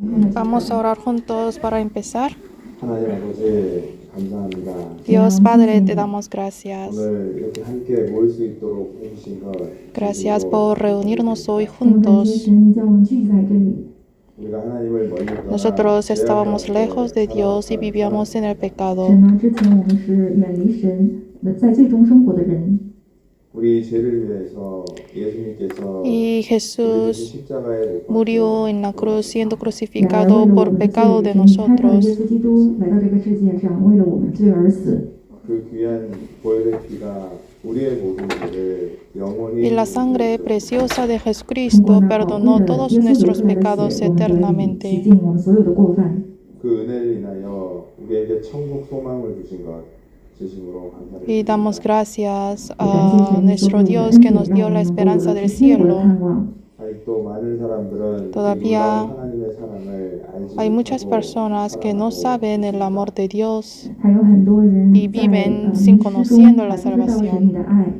Vamos a orar juntos para empezar. 하나님 아버지 감사합니다. Dios Padre, te damos gracias. 오늘 이렇게 함께 모일 수 있도록 해주신 것 Gracias 진심으로 por reunirnos hoy 我们感谢 juntos. 神，叫我们聚在这里。 우리가 하나님을 멀리 떠나 Nosotros 죄악 estábamos 가운데 lejos de Dios y 살아왔던 vivíamos en el pecado. 神啊，之前我们是远离神的，在罪中生活的人。 우리 죄를 위해서 예수님께서 Y 우리 Jesús 십자가에 못 murió en la cruz siendo 来为 crucificado 了我 por 们的 pecado 罪， de 神差派了耶 nosotros. 稣基督来到这个世界上，为了我们罪而死。 그 귀한 보혈의 피가 우리의 모든 죄를 영원히 Y la sangre preciosa de Jesucristo perdonó todos nuestros pecados 洗 eternamente. 净我们所有的过犯。 그 은혜를 인하여 우리에게 천국 소망을 주신 것 진심으로 Y 감사드립니다. damos gracias 感谢 a 神 nuestro 所给的 Dios 恩 que 典， nos 让 dio 我 la 们能够有 esperanza 了 del 天国的 cielo. 盼望。 아직도 많은 사람들은 Todavía 이 놀라운 하나님의 사랑을 알지 Hay muchas 못하고 personas que no 살아가고 saben el 있습니다. amor de Dios 还有很多人 y 在 viven 迷 sin 失中 conociendo 还 la 不知道神 salvación. 你的爱。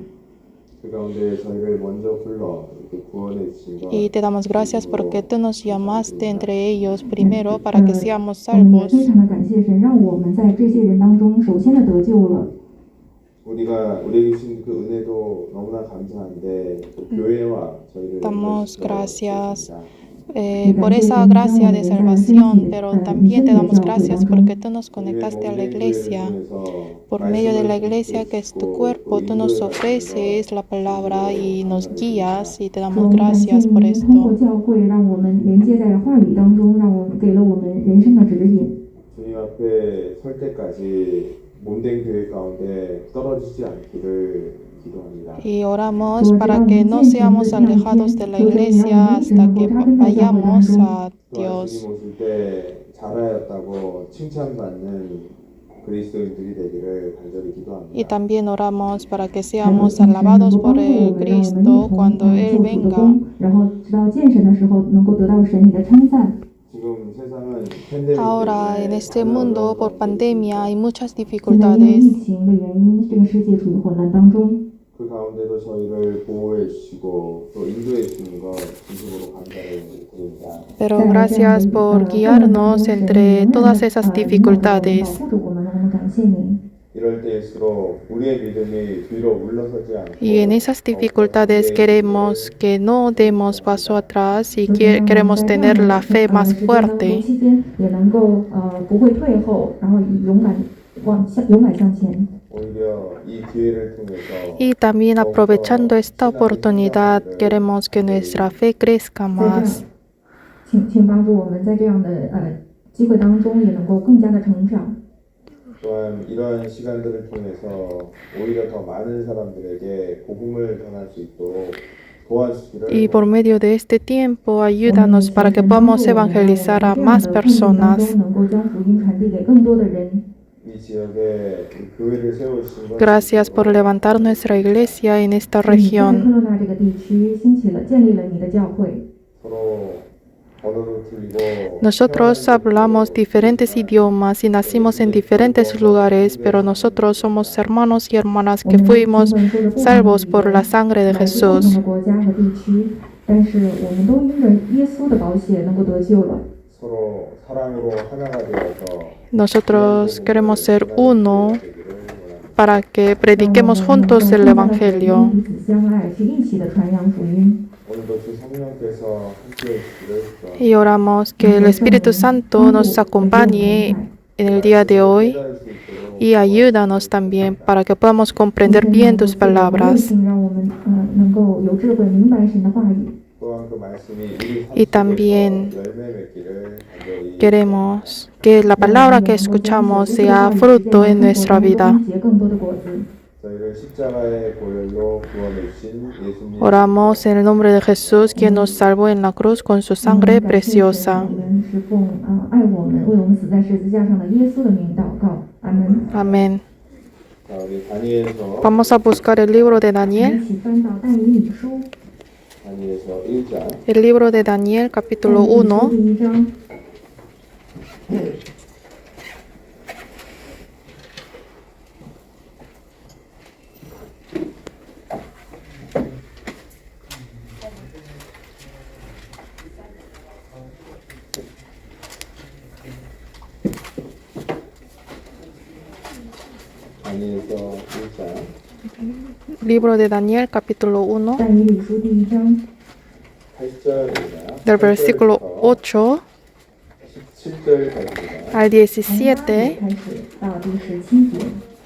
그 가운데 저희를 먼저 불러 이렇게 구원해 주신 것 Y te damos gracias porque tú nos llamaste entre ellos primero 嗯 para que seamos 我们也 salvos. 非常的感谢神，让我们在这些人当中，首先的得救了。 우리에게 주신 그 은혜도 너무나 감사한데 또 교회와 저희를 Damos 연결시켜 gracias 주셨습니다. por esa gracia de salvación, pero también te damos gracias porque tú nos conectaste a la iglesia. Por medio de la iglesia que es tu cuerpo, tú nos ofreces la palabra y nos guías y te 主，我 damos 们感谢 gracias por 您通过 esto. 教会，让我们连接在话语当中，让我们给了我们人生的指引。 주님 앞에 설 때까지 몸된 교회 가운데 떨어지지 않기를 기도합니다. Y oramos para que no seamos alejados de la iglesia hasta que vayamos a 또한 Dios. 주님 오실 때 잘하였다고 칭찬받는 그리스도인들이 되기를 간절히 Y 기도합니다. también oramos para que seamos alabados por el Cristo cuando Él 做主的 venga. 功，然后直到见神的时候，能够得到神你的称赞。 지금 세상은 팬데믹 Ahora en 때문에 este 많은 mundo 어려운 por 가운데 pandemia hay muchas 现在因为 dificultades. 疫情的原因，这个世界处于混乱当中。 그 가운데도 저희를 보호해 주시고 또 인도해 주시는 것 진심으로 감사를 드립니다. Pero gracias por guiarnos entre todas esas dificultades. 保护着我们，我们感谢您。 이럴 때일수록 우리의 믿음이 뒤로 물러서지 않고 Y en esas dificultades queremos que no demos paso atrás y 求神让我们 queremos 在这样 tener 的 la fe más 时间当中 fuerte. 期间也能够不会退后，然后以勇敢向前。 오히려 이 기회를 통해서 Y también aprovechando esta oportunidad queremos que nuestra fe crezca 在这 más. 样，请帮助我们在这样的机会当中，也能够更加的成长。 또한 이러한 시간들을 통해서 오히려 더 많은 사람들에게 복음을 전할 수 있도록 도와주시기를 Y por medio de este tiempo, 我们 ayúdanos 也 para 求 que 神帮助 podamos 我们，让我们 evangelizar a 在这样 más 的困境当 personas. 中，能够将福音传递给更多的人。 이 지역에 이 교회를 세우신 것 Gracias por levantar nuestra iglesia en esta 是你在 región. 科罗纳这个地区建立了你的教会。 서로 언어를 틀리고 Nosotros hablamos diferentes idiomas y nacimos en diferentes lugares, pero nosotros somos hermanos y hermanas 我 que 们 fuimos 尽管说着不同的 salvos 语 por 言 la sangre de 来自不同 Jesús. 的国家和地区，但是我们都因着耶稣的宝血能够得救了。 서로 사랑으로 하나가 되어서 Nosotros queremos ser uno 되기를 원합니다. para que prediquemos 让我们能够 juntos el 更加地 Evangelio. 彼此相爱，去一起的传扬福音。 오늘도 주 성령께서 함께해 주시기를 기도합니다. Y oramos que el Espíritu Santo nos acompañe en el día de hoy 깨달을 수 있도록 y ayúdanos también para que podamos comprender 求神 bien 能够 tus 赐给我们慧 palabras. 性，让我们能够有智慧明白神的话语。 또한 그 말씀이 우리 Y 삶 también 속에서 열매 맺기를 간절히 Queremos que la palabra que escuchamos sea fruto en nuestra vida. 结更多的果子。 저희를 십자가의 보혈로 구원해 주신 예수님 Oramos en el nombre de Jesús, quien nos salvó en la cruz con su sangre 感谢神 preciosa. 我们是奉爱我们、为我们死在十字架上的耶稣的名祷告，阿门。 Amén. 자, 우리 다니엘서 Vamos a buscar el libro de Daniel, 一起翻到但以理书， 다니엘서 1장 el libro de Daniel capítulo 1. 第1章。 자, 다니엘서 1장 Libro de Daniel, capítulo 1, 但以理书第1章 8절입니다. del versículo 8 17절까지입니다. al 从8 17, 节开始到第17节。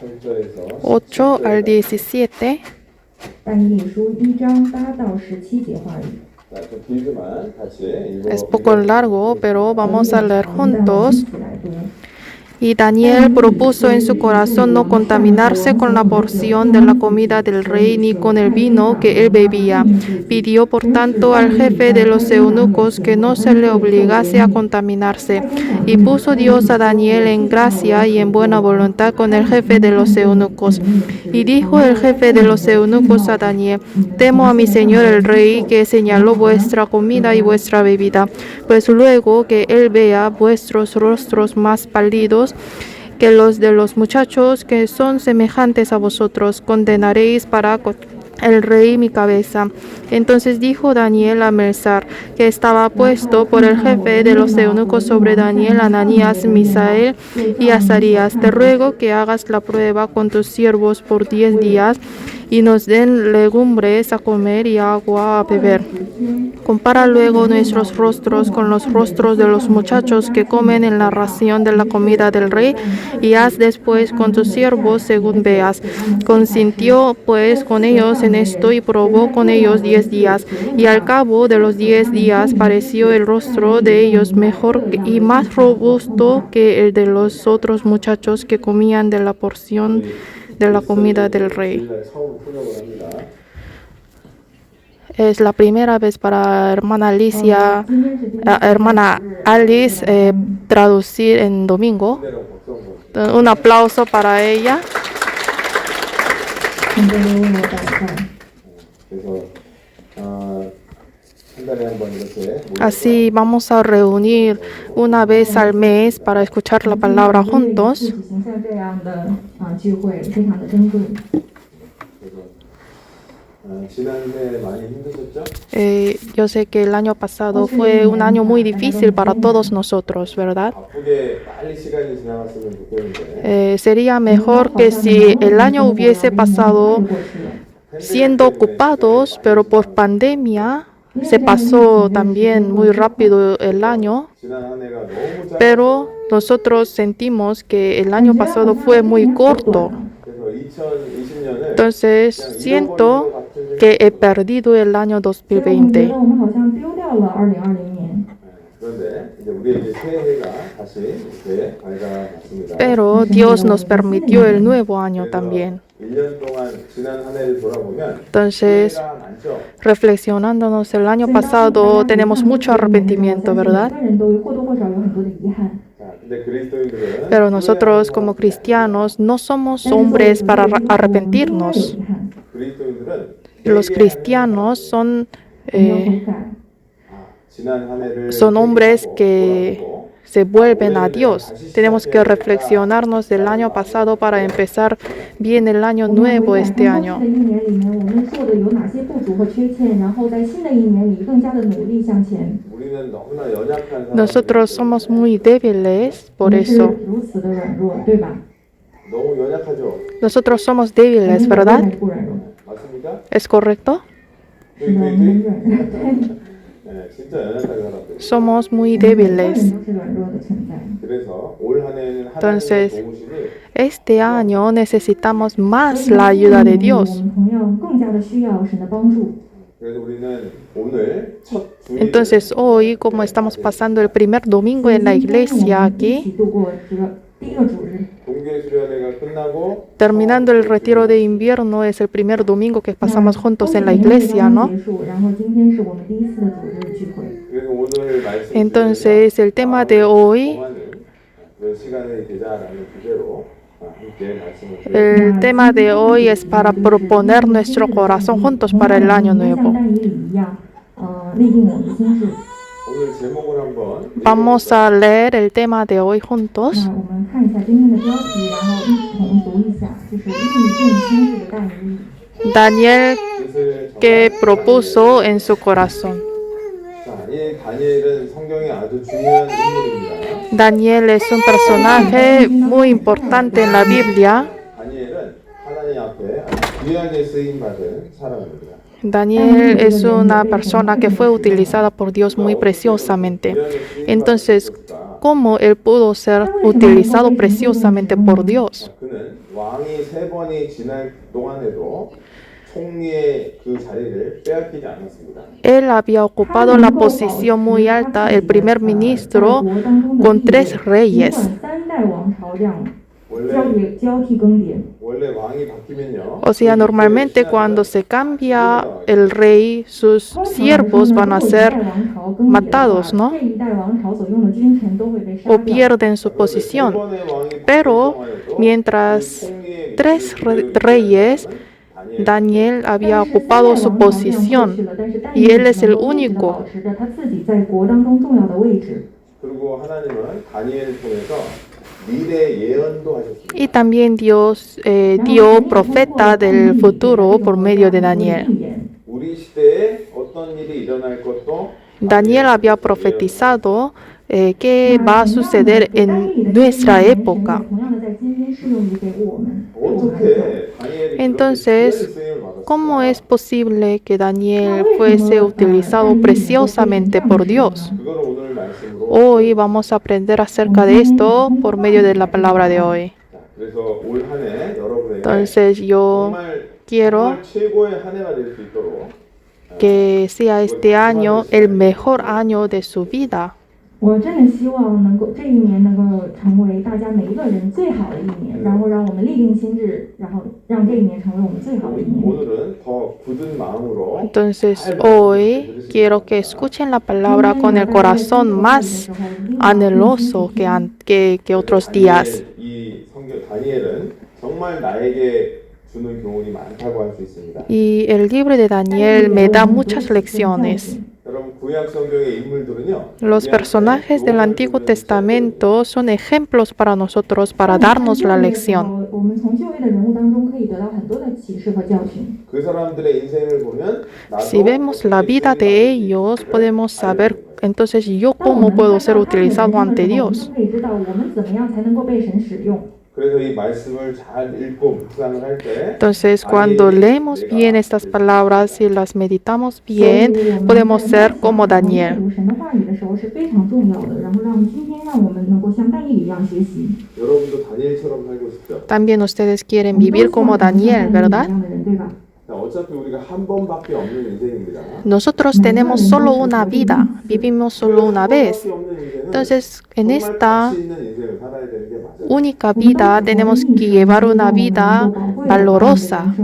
8절에서 8 al 17. 但以理书1章8到17节话语。 자, 좀 길지만 같이 Es poco largo, pero vamos a leer 但我们 juntos. 一起来读。 Y Daniel propuso en su corazón no contaminarse con la porción de la comida del rey ni con el vino que él bebía. Pidió por tanto al jefe de los eunucos que no se le obligase a contaminarse. Y puso Dios a Daniel en gracia y en buena voluntad con el jefe de los eunucos. Y dijo el jefe de los eunucos a Daniel: Temo a mi señor el rey, que señaló vuestra comida y vuestra bebida, pues luego que él vea vuestros rostros más pálidos que los de los muchachos que son semejantes a vosotros, condenaréis para el rey mi cabeza. Entonces dijo Daniel a Melzar, que estaba puesto por el jefe de los eunucos sobre Daniel, Ananías, Misael y Azarías: Te ruego que hagas la prueba con tus siervos por 10 días y nos den legumbres a comer y agua a beber. Compara luego nuestros rostros con los rostros de los muchachos que comen en la ración de la comida del rey, y haz después con tus siervos según veas. Consintió pues con ellos en esto y probó con ellos 10 días, y al cabo de los 10 días pareció el rostro de ellos mejor y más robusto que el de los otros muchachos que comían de la porción de la comida del rey. Es la primera vez para hermana Alicia, hermana Alice traducir en domingo. Un aplauso para ella. 请各位为我祷告。 그래서 한 달에 한 번 이렇게 Así vamos a reunir una vez al mes para escuchar la palabra 举 juntos. 行像这样的聚会，非常的珍贵。 지난해 많이 힘드셨죠? Yo sé que el año pasado fue un año muy difícil para todos nosotros, ¿verdad? 바쁘게 빨리 시간이 지나갔으면 좋겠는데 Sería mejor que si el año hubiese pasado siendo ocupados, pero por pandemia se pasó también muy rápido el año. 지난 한 해가 너무 짧아서 Pero nosotros sentimos que el año pasado fue muy corto. 그래서 2020년을 Entonces siento que he perdido el año 2020. 我们好像丢掉了2020年。 그런데 이제 우리에게 새해가 다시 이렇게 밝아왔습니다. Pero Dios nos permitió el nuevo año también. 1년 동안 지난 한 해를 돌아보면 Entonces, 새해가 많죠. reflexionándonos el año pasado, tenemos mucho arrepentimiento, ¿verdad? 每个人都或多或少有很多的遗憾。 자, 근데 그리스도인들은 Pero nosotros como cristianos no somos hombres para arrepentirnos. 그리스도인들은 Los cristianos son, 我们要悔改。 지난 한 해를 son hombres que se vuelven a Dios. Tenemos que reflexionarnos del año pasado para empezar bien el año nuevo este año. 在过去的一年里面，我们做的有哪些不足和缺陷，然后在新的一年里更加的努力向前。 우리는 너무나 연약한 Nosotros somos muy débiles 我 por 们是 eso. 如此的软弱，对吧？ 너무 연약하죠. Nosotros somos 我们 débiles, 是 ¿verdad? 软不软弱？ 맞습니까? ¿Es correcto? 是的，我们软，对， 네, 진짜 연약한 사람들. Somos muy 每个人 débiles. 都是软弱的存在。 그래서 올 한 해는 Entonces, 하나님의 도우심이 Este año necesitamos más la ayuda de 我 Dios. 们同样更加的需要神的帮助。 그래서 우리는 오늘 첫 주일 Entonces hoy, como estamos pasando el primer domingo en la iglesia 一 aquí, 起度过这个第一个主日。 동계 수련회가 끝나고 terminando el retiro de invierno, es el primer domingo que pasamos juntos en la iglesia, ¿no? 结束，然后今天是我们第一次的主日聚会。 그래서 오늘 말씀 Entonces el tema de hoy, 그 시간이 되자라는 주제로 함께 말씀을 드립니다. el tema de hoy es para proponer nuestro corazón juntos para el año 像 nuevo. 但以理一样，立定我们的心智。 오늘 제목을 한번 Vamos a leer el tema de hoy juntos. 那我们看一下今天的标题，然后一同读一下，就是立定心智的但以理。 Daniel 뜻을 que 정한 propuso en su corazón. 자, 이 다니엘은 성경에 아주 중요한 인물입니다. Daniel es un personaje muy importante en la Biblia. 다니엘은 귀하게 쓰임 받은 사람입니다. Daniel es una persona que fue utilizada por Dios muy preciosamente. Entonces, ¿cómo él pudo ser utilizado preciosamente por Dios? 그는 왕이 3번이 지날 동안에도 총리의 그 자리를 빼앗기지 않았습니다. Él había ocupado la posición muy alta, el primer ministro, con 3 reyes. 三代王朝这样 원래 交替更迭。 원래 왕이 바뀌면요. O sea, normalmente cuando se cambia el rey, sus siervos van a ser matados, ¿no? 这一代王朝所用的军臣都会被杀 O 掉。 pierden su posición. 세 번의 왕이 Pero 바뀔 동안에도 mientras 총리의 3 그 reyes, 다니엘 Daniel 但 había 是三代 ocupado 王 su 朝这样过去 posición 了，但是但 y él 是 es el 能够一直地 único. 保持着他自己在国当中重要的位置。 그리고 하나님은 다니엘을 통해서 미래 예언도 하셨습니다. Y también Dios dio profeta del futuro por medio de Daniel. 우리 시대에 어떤 일이 일어날 것도 Daniel había profetizado qué va a suceder en nuestra época. 同样的在今天适用于给我们。 어떻게 다니엘이 Entonces, 그렇게 쓰임을 받았을까? ¿cómo es posible que Daniel fuese utilizado preciosamente por Dios? 그거를 오늘 말씀으로 Hoy vamos a aprender acerca de esto por medio de la palabra de hoy. 자, 그래서 올 한 해 여러분에게 Entonces yo 정말 quiero 최고의 한 해가 될 수 있도록 que sea este año el mejor año de su vida. 我真的希望能够这一年能够成为大家每一个人最好的一年，然后让我们立定心智，然后让这一年成为我们最好的一年。 오늘은 더 굳은 마음으로 Entonces hoy quiero que escuchen la palabra con el corazón más anheloso que otros días. 다니엘, 이 성경 다니엘은 정말 나에게 주는 교훈이 많다고 할 수 있습니다. Y el libro de Daniel me da muchas lecciones. 여러분 구약 성경의 인물들은요. Los personajes del Antiguo Testamento son ejemplos para nosotros para darnos la lección. 我们从旧约的人物当中可以得到很多的启示和教训。 그 사람들의 인생을 보면 나도 Si vemos la vida de ellos, podemos saber entonces yo cómo puedo ser utilizado ante Dios. 可以知道我们怎么样才能够被神使用。 그래서 이 말씀을 잘 읽고 묵상을 할 때 Entonces, cuando leemos bien estas palabras y las meditamos bien, podemos ser como Daniel. 读神的话语的时候是非常重要的，然后让今天让我们能够像但以理一样学习。 여러분도 다니엘처럼 살고 싶죠? También ustedes quieren vivir como Daniel, ¿verdad? 对吧？ 자, 어차피 우리가 한 번밖에 없는 인생입니다. Nosotros tenemos solo una vida, vivimos solo una vez. 한 번밖에 없는 인생은 Entonces, en 정말 esta 가치 있는 인생을 살아야 되는 게 맞아요. única vida tenemos que llevar una vida valorosa.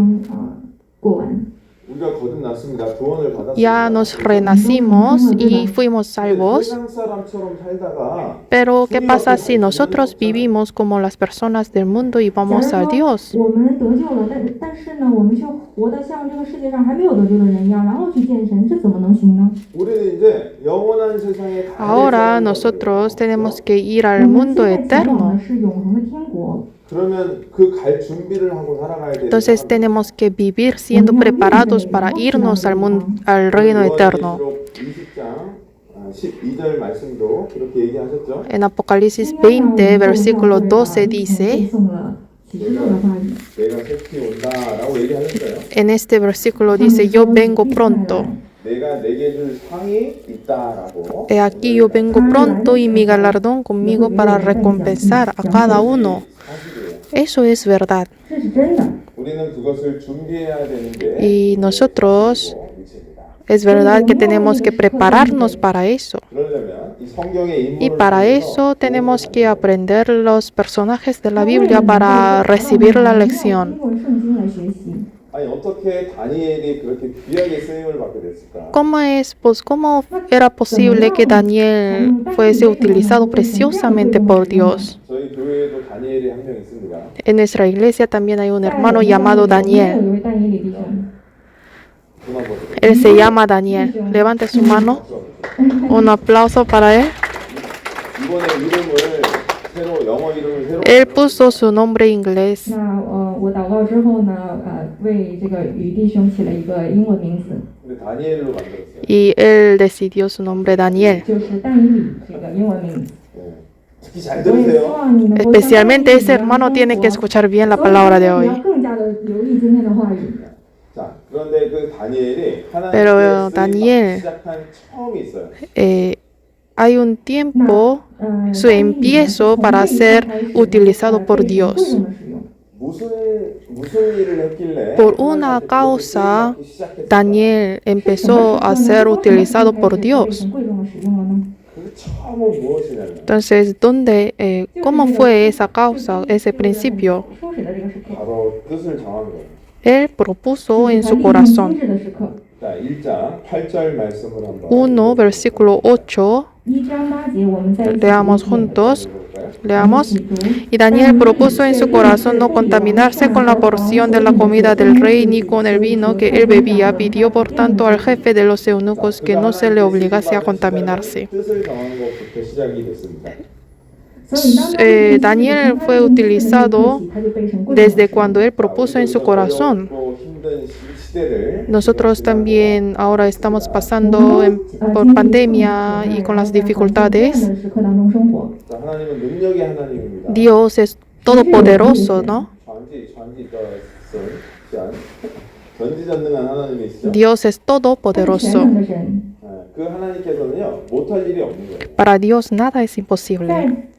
过完。 우리가 거듭났습니다. 구원을 받았습니다. Ya nos renacimos y fuimos salvos. 세상 사람처럼 살다가 Pero, ¿qué pasa si nosotros vivimos como las personas del mundo y vamos a Dios? 我们得救了，但是呢，我们却活得像这个世界上还没有得救的人一样，然后去见神，这怎么能行呢？ 우리는 이제 영원한 세상에 다 Ahora nosotros tenemos que ir al mundo 我们现在前往 eterno. 的是永恒的天国。 그러면 그 갈 준비를 하고 살아가야 돼요. Entonces tenemos que vivir siendo preparados para irnos al reino eterno. 20장 12절 말씀도 그렇게 얘기하셨죠. En Apocalipsis 20, versículo 12 dice, 送了启示录的话语。 내가 속히 온다라고 얘기하셨어요. en este versículo dice, yo vengo pronto. 내가 내게 줄 상이 있다라고. He aquí yo vengo pronto y mi galardón conmigo para recompensar a cada uno. 사실이에요. Eso es verdad. 这是真的。 우리는 그것을 준비해야 되는 게 Y nosotros 일체입니다. es verdad que tenemos que prepararnos para eso. 그러려면 이 성경의 Y 인물을 para 통해서 eso tenemos que aprender los personajes de la Biblia para recibir la lección. 通过圣经来学习。 아니 어떻게 다니엘이 그렇게 귀하게 쓰임을 받게 됐을까? ¿Cómo era posible que Daniel fuese utilizado preciosamente por Dios? 저희 교회에도 다니엘이 한 명 있습니다. En nuestra iglesia también hay un hermano llamado Daniel. 有一位但以理弟兄， 그만 보세요. Él se llama Daniel. Levante su mano. Un aplauso para él. 이번에 이름을 새로 영어 이름을 새로 Él puso su nombre inglés. 那我祷告之后呢，为这个与弟兄起了一个英文名字， 근데 다니엘로 만들었어요. Y él decidió su nombre Daniel. 就是但以理这个英文名字。 네. 특히 잘 我也希 들으세요. 望你能够 Especialmente ese hermano tiene que escuchar bien la palabra de hoy. 更更加的留意今天的话语。 자, 그런데 그 다니엘이 Pero 하나님께 Daniel, 시작한 처음이 있어요. hay un tiempo, su empiezo para ser utilizado por Dios. 무슨 일을 했길래 Por una causa, Daniel empezó a ser utilizado por Dios. 그 처음은 무엇이냐면 Entonces, ¿cómo fue esa causa, ese principio? 바로 뜻을 정한 거예요. Él propuso en su corazón. 자, 1장 8절 말씀을 한번 1, versículo 8. Leamos juntos. Leamos. Y Daniel propuso en su corazón no contaminarse con la porción de la comida del rey ni con el vino que él bebía. Pidió por tanto al jefe de los eunucos que no se le obligase a contaminarse. 뜻을 정한 것부터 시작이 됐습니다. Daniel fue utilizado desde cuando él propuso en su corazón. Nosotros también ahora estamos pasando por pandemia y con las dificultades. Dios es todopoderoso, ¿no? 전지전능한 하나님이시죠. Dios es todopoderoso. 그 하나님께서는요 못할 일이 없는 거예요. Para Dios nada es imposible.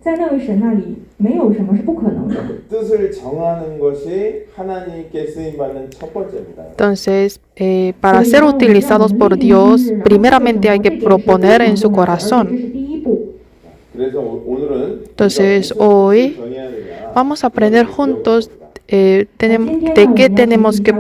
在那位神那里，没有什么是不可能的。 뜻을 정하는 것이 하나님께 쓰임 받는 첫 번째입니다. Entonces, para ser utilizados por Dios, primeramente hay que proponer en su corazón. 这是第一步。 그래서 오늘은 Entonces, hoy vamos a aprender juntos de qué tenemos que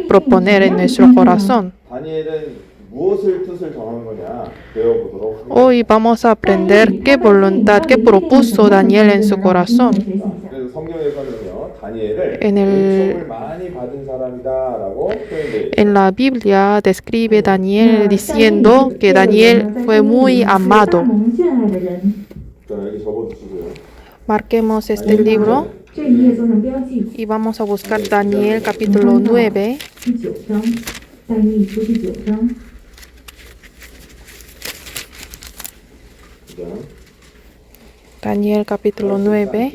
proponer en nuestro corazón. 다니엘은 무엇을 뜻을 정한 거냐 배워보도록 하겠습니다. Hoy vamos a aprender qué voluntad, qué propuso Daniel en su corazón. 그래서 성경에서는요 다니엘을 En 은총을 많이 받은 사람이다라고 표현돼요. En la Biblia describe Daniel diciendo que Daniel fue muy amado. 자, 여기 적어두시고요. Marquemos este libro 这一页做上标记。 y vamos a buscar Daniel capítulo 9. 第9章，但以理书第9章。 자, Daniel capítulo 9,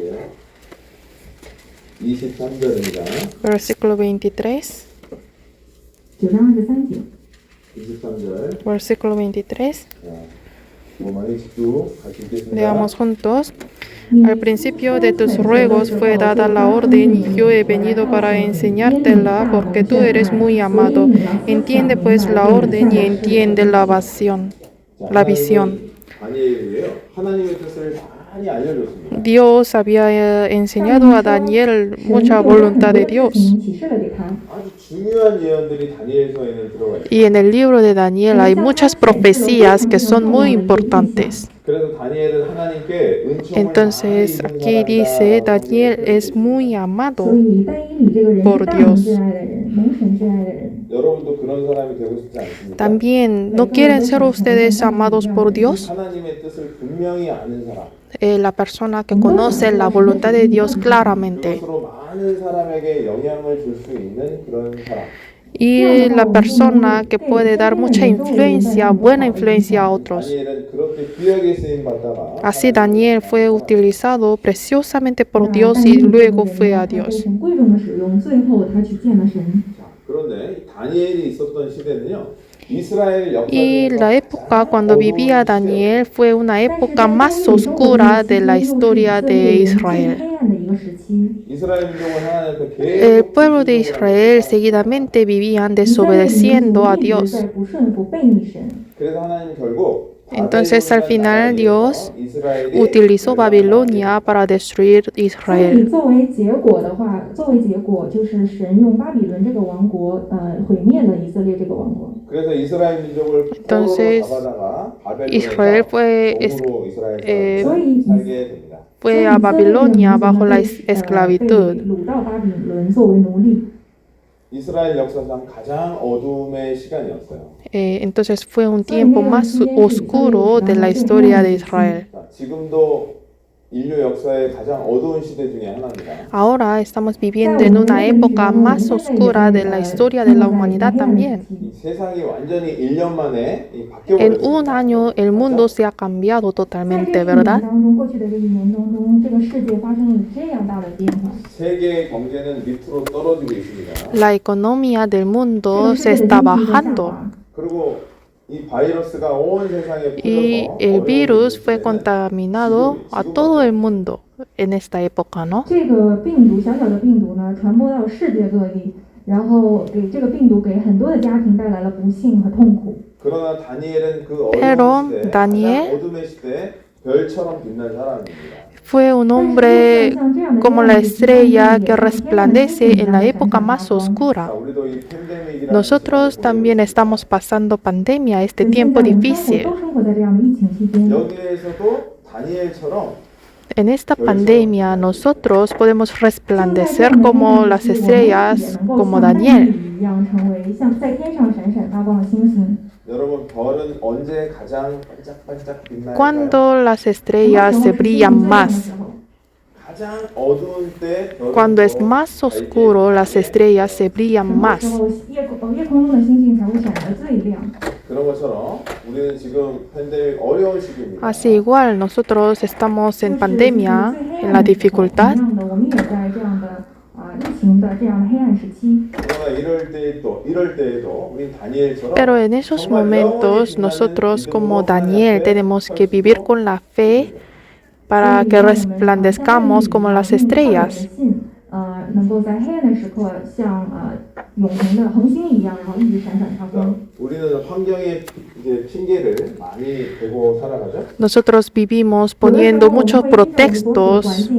23절입니다. versículo 23. 9章23节。 23절. Versículo 23. 많이 집중 같이 읽겠습니다. Leamos juntos. Al principio de tus ruegos fue dada la orden y yo he venido para enseñártela porque tú eres muy amado. Entiende pues la orden y entiende la visión. 다니엘이에요. 하나님의 뜻을 많이 알려줬습니다. Dios había enseñado a Daniel mucha voluntad de Dios. 启示了给他。 아주 중요한 예언들이 다니엘서에는 들어가 있어요. Y en el libro de Daniel hay muchas profecías que son muy importantes. 그래서 다니엘은 하나님께 은총을 Entonces 많이 aquí 입은 dice, 사람이다. Daniel es muy amado 所以但以理这个人是 por 大 Dios. 神挚爱的人，蒙神挚爱的人。 여러분도 그런 사람이 되고 싶지 않습니까? También, ¿no quieren ser ustedes amados por Dios? 하나님의 뜻을 분명히 아는 사람. La persona que conoce la voluntad de Dios claramente. 그것으로 많은 사람에게 영향을 줄 수 있는 그런 사람. Y la persona que puede dar mucha influencia, buena influencia a otros. 다니엘은 그렇게 귀하게 쓰임 받다가 Así Daniel fue utilizado preciosamente por Dios y luego fue a 被 Dios. 神贵重的使用，最后他去见了神。 그런데 다니엘이 있었던 시대는요. 이스라엘 Y la 역사에서 época cuando vivía Daniel fue una época más oscura de la historia de Israel. 黑暗的一个时期。 이스라엘 민족은 하나님 앞에 El pueblo de Israel seguidamente vivían desobedeciendo a Dios. 在不顺服背逆神。 그래서 하나님 결국 Entonces al final Dios 이스라엘이 utilizó Babilonia para destruir 所以 Israel. 作为结果的话，作为结果就是神用巴比伦这个王国，毁灭了以色列这个王国。 그래서 이스라엘 민족을 Entonces, 포로로 잡아다가 Israel 바벨론에서 종으로 이스라엘 사람들이 살게 됩니다. Fue a Babilonia bajo la esclavitud. 掳到巴比伦作为奴隶。 이스라엘 역사상 가장 어둠의 시간이었어요. Entonces fue un tiempo más oscuro de la historia de Israel. 자, 지금도 인류 역사의 가장 어두운 시대 중에 하나입니다. Ahora estamos viviendo en una época más oscura de la historia de la humanidad también. 이 세상이 완전히 1년 만에 En 바뀌어버렸습니다. un año el mundo se ha cambiado 在 totalmente, 这一年 ¿verdad? 当中，过去的这一年当中，这个世界发生了这样大的变化。 세계 경제는 밑으로 떨어지고 있습니다. La economía del 这个 mundo 世 se 界的 está 经济在下 bajando. 滑。 그리고 이 바이러스가 온 세상에 Y 퍼져서 el virus fue 어려운 contaminado a todo el mundo en esta época, ¿no? 这个病毒，小小的病毒呢，传播到世界各地，然后给这个病毒给很多的家庭带来了不幸和痛苦。 그러나 다니엘은 그 Pero 어려운 시대, Daniel 가장 어둠의 시대에 별처럼 빛난 사람입니다. Fue un hombre como la estrella que resplandece en la época más 자, oscura. 우리도 이 팬데믹이라는 Nosotros 시대를 también estamos pasando pandemia, este 现在 tiempo 我们生活 difícil. 都生活在这样的疫情期间。 여기에서도 다니엘처럼 En esta pandemia nosotros podemos resplandecer como las estrellas, como Daniel. 一样成为像在天上闪闪发光的星星。 여러분 별은 언제 가장 반짝반짝 빛날까요? Cuando las estrellas se brillan más. 가장 어두운 때 별은 Cuando es 더 más oscuro, las estrellas se brillan 什么 más. 时候夜空中的星星才会闪得最亮？ 그런 것처럼 우리는 지금 팬데믹 어려운 시기입니다. Así igual, nosotros estamos en pandemia, en la dificultad. 同样的，我们也在这样的疫情的这样的黑暗时期。 그러나 이럴 때에도 우린 다니엘처럼 Pero en esos momentos nosotros como Daniel tenemos que vivir con la fe para que resplandezcamos como las estrellas. 能够在黑暗的时刻像永恒的恒星一样，然后一直闪闪发光。 우리는 환경에 이제 핑계를 많이 대고 살아가죠. Nosotros vivimos poniendo muchos pretextos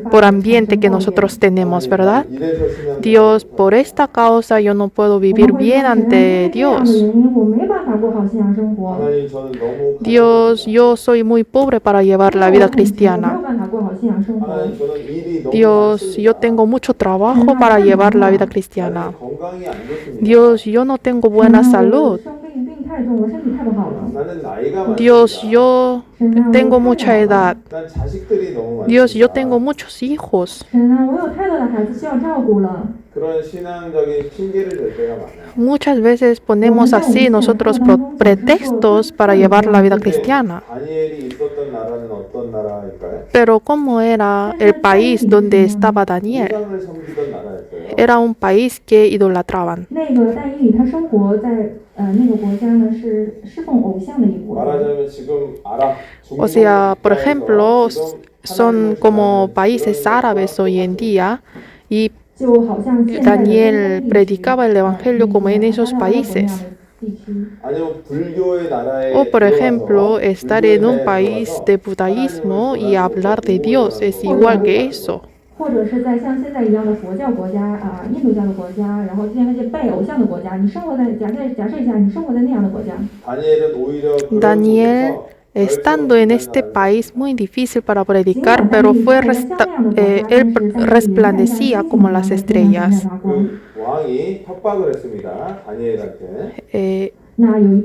por ambiente que nosotros tenemos, ¿verdad? 이래서 신앙 Dios, por esta causa yo no puedo vivir bien ante Dios. 我没办法过好信仰生活。 하나님 저는 너무 Dios, yo soy muy pobre para llevar la vida 我没有 cristiana. 办法过好信仰生活。 하나님 저는 일이 너무 Dios, yo 많습니다. tengo mucho trabajo para llevar la vida cristiana. 나는 건강이 안 좋습니다. Dios, yo no tengo buena salud. 生病太重了，身体太不好了。 나는 나이가 많습니다. Dios, yo tengo mucha edad. 난 자식들이 너무 많습니다. Dios, yo tengo muchos hijos. 神啊，我有太多的孩子需要照顾了。 그런 신앙적인 핑계를 댈 때가 많아요. Muchas veces ponemos así nosotros pretextos para llevar la vida cristiana. 다니엘이 있었던 나라는 어떤 나라일까요? Pero ¿cómo era el país donde estaba Daniel? 우상을 섬기던 나라였어요. Era un país que idolatraban. 那个但以理他生活在那个国家呢，是侍奉偶像的一个国家。 말하자면 지금 아랍, O sea, por 중동 ejemplo, 국가에서 son 하나님을 como 섬기는 países 그런 árabes hoy en día y 就好像现在的 Daniel predicaba el evangelio como en esos países. 地区。 아니면 불교의 나라에 O por ejemplo, 들어가서 estar en un 불교에 país 들어가서 de budaísmo y 하나님을 hablar de 전하고 Dios es 공부를 igual 하는 que 거예요. eso. 或者是在像现在一样的佛教国家印度教的国家，然后见那些拜偶像的国家，你生活在假设一下，你生活在那样的国家， 다니엘은 오히려 그런 Daniel, 속에서 estando en este país muy difícil para predicar, pero él resplandecía como las estrellas. 그 왕이 협박을 했습니다. 다니엘한테.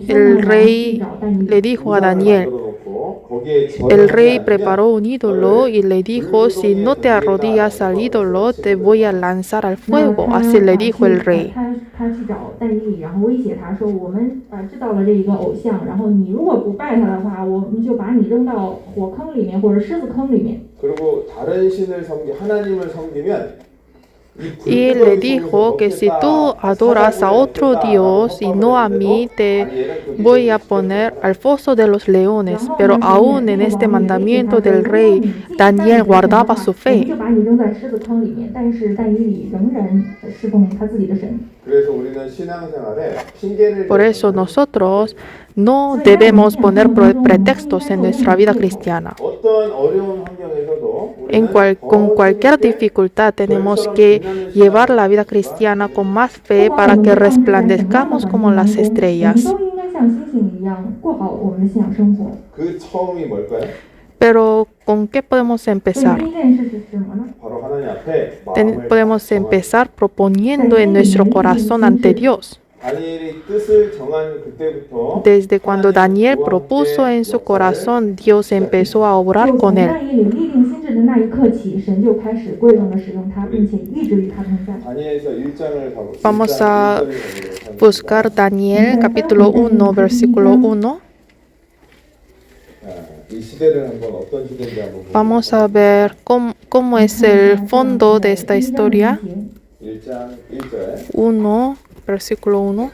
El rey le dijo a Daniel, el rey preparó un ídolo y le dijo, si no te arrodillas al ídolo, te voy a lanzar al fuego. Así le dijo el rey. 他去找但以理，然后威胁他说，我们知道了这一个偶像，然后你如果不拜他的话，我们就把你扔到火坑里面或者狮子坑里面。 그리고 다른 신을 하나님을 섬기면 Y le dijo que si tú adoras a otro Dios y no a mí, te voy a poner al foso de los leones. Pero aún en este mandamiento del rey, Daniel guardaba su fe. Por eso nosotros no debemos poner pretextos en nuestra vida cristiana. Con cualquier dificultad tenemos que llevar la vida cristiana con más fe para que resplandezcamos como las estrellas. Pero ¿con qué podemos empezar? Podemos empezar proponiendo en nuestro corazón ante Dios. Desde cuando Daniel propuso en su corazón, Dios empezó a obrar con él. 的那一刻起，神就开始贵重的使用他，并且一直与他同在。 다니엘서 1장을 Vamos a buscar Daniel capítulo 1, versículo 1. 이 시대를 한번 어떤 시대인지 한번 Vamos a ver cómo es el fondo de esta historia. 1장 1절 1, versículo 1.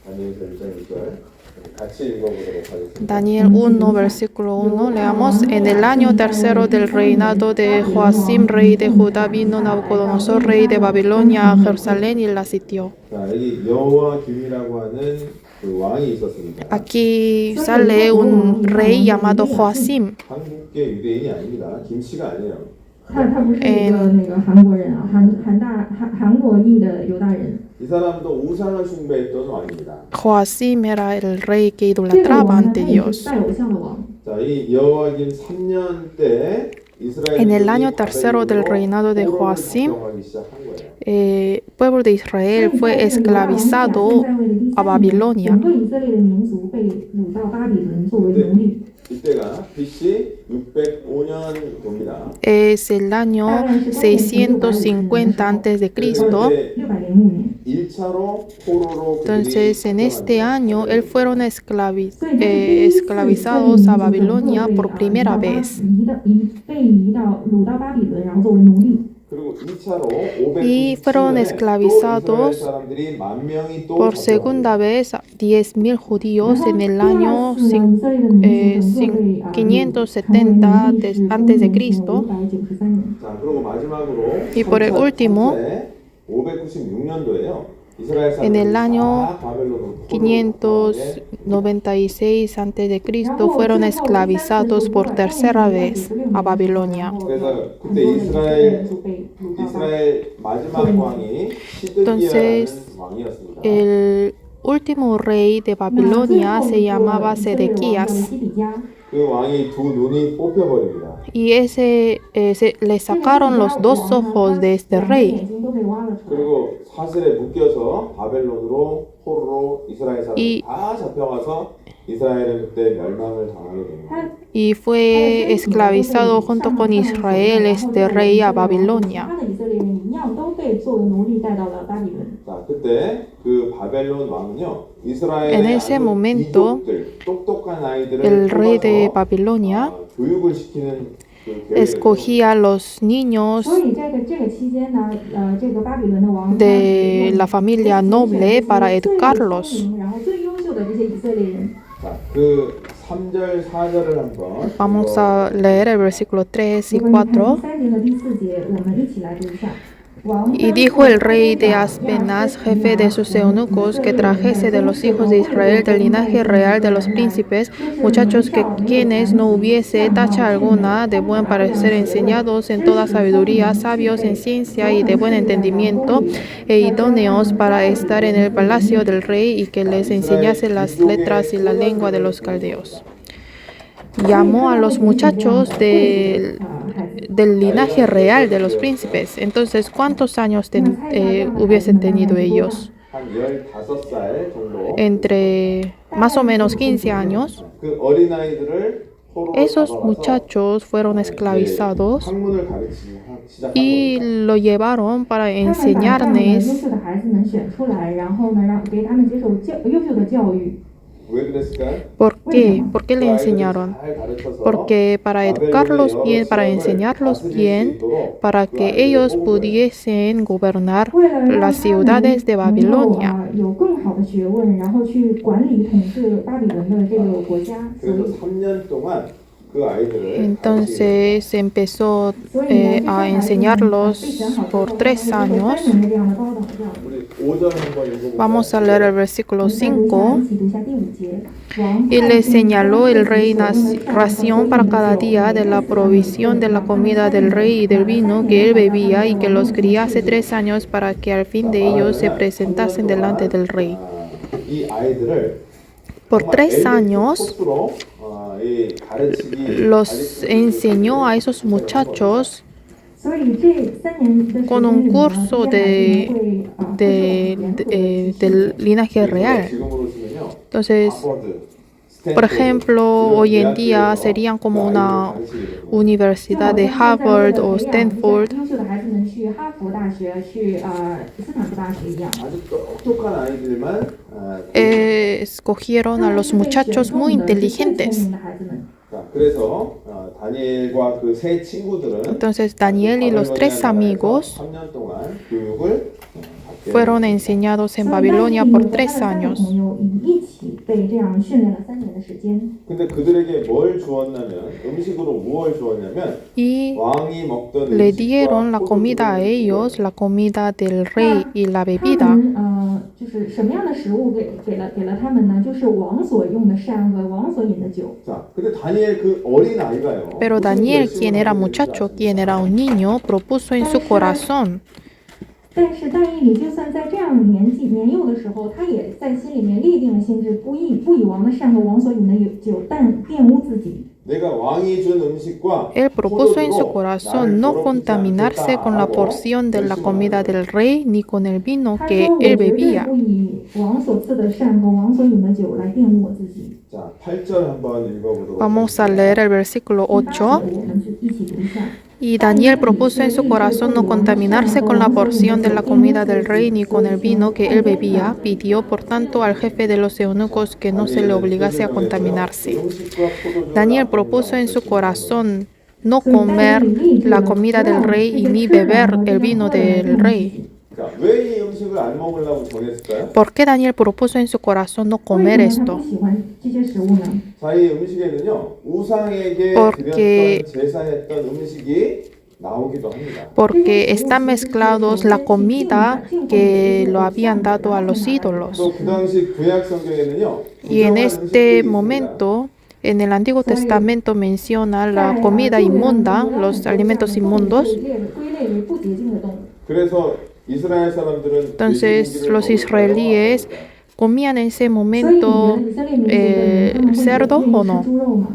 다니엘서 1장 1절 같이 읽어보도록 하겠습니다. Daniel 1, versículo 1, leamos. En el año tercero del reinado de Joacim, rey de Judá, vino Nabucodonosor, rey de Babilonia, a Jerusalén y la sitió. 자, 여기 여호와김이라고 하는 그 왕이 있었습니다. Aquí sale un rey llamado Joacim. 한국계 유대인이 아닙니다. 김씨가 아니에요. 他不是一个那个韩国人啊，韩国裔的犹大人。 이 사람도 우상을 숭배했던 왕입니다. Joacim era el rey que 这个 idolatraba 王呢，他 ante 也是 Dios. 拜偶像的王。 자, 이 여호와김 3년 때 이스라엘 En el año tercero del reinado de Joacim, pueblo de Israel fue esclavizado a Babilonia. 整个以色列的民族被掳到巴比伦作为奴隶。 이때가 BC 605년 봅니다. Es el año 650 antes de Cristo. 605年。 1차로 포로로 Entonces, en este año, fueron esclavizados a Babilonia por primera vez. 被掳到巴比伦，然后作为奴隶。 그리고 2차로 Y fueron esclavizados por segunda vez 10,000 judíos en el año 570 antes de Cristo. 자, 그리고 마지막으로 Y por el último, 596년도에요. en el año 596 antes de Cristo fueron esclavizados por tercera vez a Babilonia. 그래서 그때 이스라엘 마지막 왕이 시드기야라는 왕이었습니다. El último rey de Babilonia se llamaba Sedequías. 그 왕이 두 눈이 뽑혀버립니다. Y le sacaron los dos ojos de este rey. 그리고 사슬에 묶여서 바벨론으로 포로로 이스라엘 사람들이 다 잡혀가서 이스라엘은 그때 멸망을 당하게 됩니다. Y fue esclavizado junto con Israel este rey a Babilonia. 자, 그때 그 바벨론 왕은요, 이스라엘의 En ese momento, 똑똑한 아이들을 el rey de 뽑아서, Babilonia 교육을 시키는 그 계획을 escogía a los niños 所以这个期间呢，这个巴比伦的王 de la familia noble para educarlos. 然后最优秀的这些以色列人。 자, 그 3절, 4절을 한번 Vamos a leer el versículo 3 y 4. 3节和第4节，我们一起来读一下。 Y dijo el rey de Aspenaz, jefe de sus eunucos, que trajese de los hijos de Israel del linaje real de los príncipes, muchachos quienes no hubiese tacha alguna, de buen parecer, enseñados en toda sabiduría, sabios en ciencia y de buen entendimiento, e idóneos para estar en el palacio del rey, y que les enseñase las letras y la lengua de los caldeos. Llamó a los muchachos del linaje real de los príncipes. Entonces, ¿cuántos años hubiesen tenido ellos? 한 15살 정도 Entre más o menos 15 años. 그 어린아이들을 포로로 Esos 잡아와서 muchachos fueron esclavizados 학문을 가르치기 시작한 y 겁니다. lo llevaron para 优 enseñarles. 秀的孩子们选出来，然后呢，给他们接受优秀的教育。 왜 그랬을까요? ¿Por qué? ¿Por qué le 그 아이들을 enseñaron? 잘 가르쳐서 Porque para educarlos bien, para enseñarlos bien, para que ellos pudiesen gobernar 为了让 las ciudades de 他们能够 Babilonia. 有更好的学问，然后去管理统治巴比伦的这个国家，所 그래서 以 3년 동안 그 아이들을 Entonces empezó 所以呢， a enseñarlos por 3 años. 3年这样的高等教育。 우리 5절 한번 읽어볼까요? Vamos a leer el versículo 5. 一起读一下第5节。 Y le señaló el rey ración para cada día de la provisión de la comida del rey y del vino que él bebía, y que los criase 3 años para que al fin de ellos se presentasen delante del rey. 이 아이들을 Por 3 años 코스로 이 가르치기 los enseñó a esos muchachos 所以这3年的时间 con un 里呢 curso 这些孩子们会 del linaje real. 지금으로 치면요 Entonces, 하버드, Por ejemplo, hoy en día serían como una universidad de Harvard o Stanford. 优秀的孩子们去哈佛大学、去斯坦福大学一样。 아주 똑똑한 아이들만 Escogieron a los muchachos muy inteligentes. 자, 그래서 다니엘과 그 세 친구들은 Entonces Daniel y los tres amigos 3년 동안 교육을 받게 fueron enseñados en Babilonia por 3 años. 朋友一起被这样训练了3年的时间。 근데 그들에게 뭘 주었냐면 음식으로 무엇을 주었냐면 Y 왕이 먹던 le 음식과 dieron la comida a ellos, la comida del rey y la 他 bebida. 们就是什么样的食物给了他们呢？就是王所用的膳和王所饮的酒。 자, 근데 다니엘 그 어린 아이가요. Pero Daniel, quien era muchacho, quien era un niño, propuso en su corazón. 但是但以理就算在这样年幼的时候，他也在心里面立定了心志，不以王的膳和王所饮的酒，但玷污自己。 내가 왕이 준 음식과 Él propuso en su corazón no contaminarse con la porción de la comida del rey ni con el vino 他 que 说：“我 él 绝对 bebía. 不以王所赐的膳和王所饮的酒来玷污我自己。” 자, 8절 한번 읽어보도록 Vamos a leer el versículo 8. 我们一起读一下。 Y Daniel propuso en su corazón no contaminarse con la porción de la comida del rey ni con el vino que él bebía. Pidió, por tanto, al jefe de los eunucos que no se le obligase a contaminarse. Daniel propuso en su corazón no comer la comida del rey y ni beber el vino del rey. 자, 왜 이 음식을 안 먹으려고 정했을까요? ¿Por qué Daniel propuso en su corazón no comer 为什么他 esto? 不喜欢这些食物呢？ 자, 이 음식에는요 우상에게 Porque- 드렸던 제사했던 음식이 나오기도 합니다. Porque están mezclados la comida que lo habían dado a los ídolos. 또 그 당시 구약 성경에는요 Y en 부정한 este 음식들이 있습니다. momento, en el Antiguo Testamento menciona la comida inmunda, los alimentos inmundos. 归类为不洁净的动物。 그래서 이스라엘 사람들은 Entonces 돼지고기를 los 먹으려고 israelíes 합니다. comían en ese 所以 momento 以色列民族的人他们会 cerdo 愿意 o 吃 no. 猪肉吗？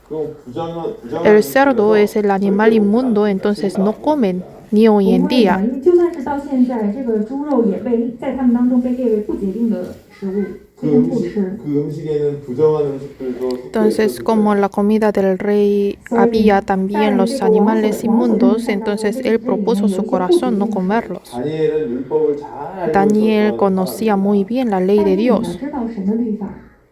그럼 부정한 El cerdo 음식에서 es el animal 절대 inmundo, 먹지 entonces 않습니다. no comen, ni hoy 不 en 会的， día. 因为就算是到现在，这个猪肉也被在他们当中被列为不洁净的食物， 그 所以他们不吃。 음식에는 부정한 음식들도 Entonces, como la comida del rey había también los animales inmundos, entonces él propuso en su corazón no comerlos. 다니엘은 율법을 잘 알고 Daniel 있었던 conocía 사람입니다. muy bien la ley de 但是你要 Dios. 知道神的律法，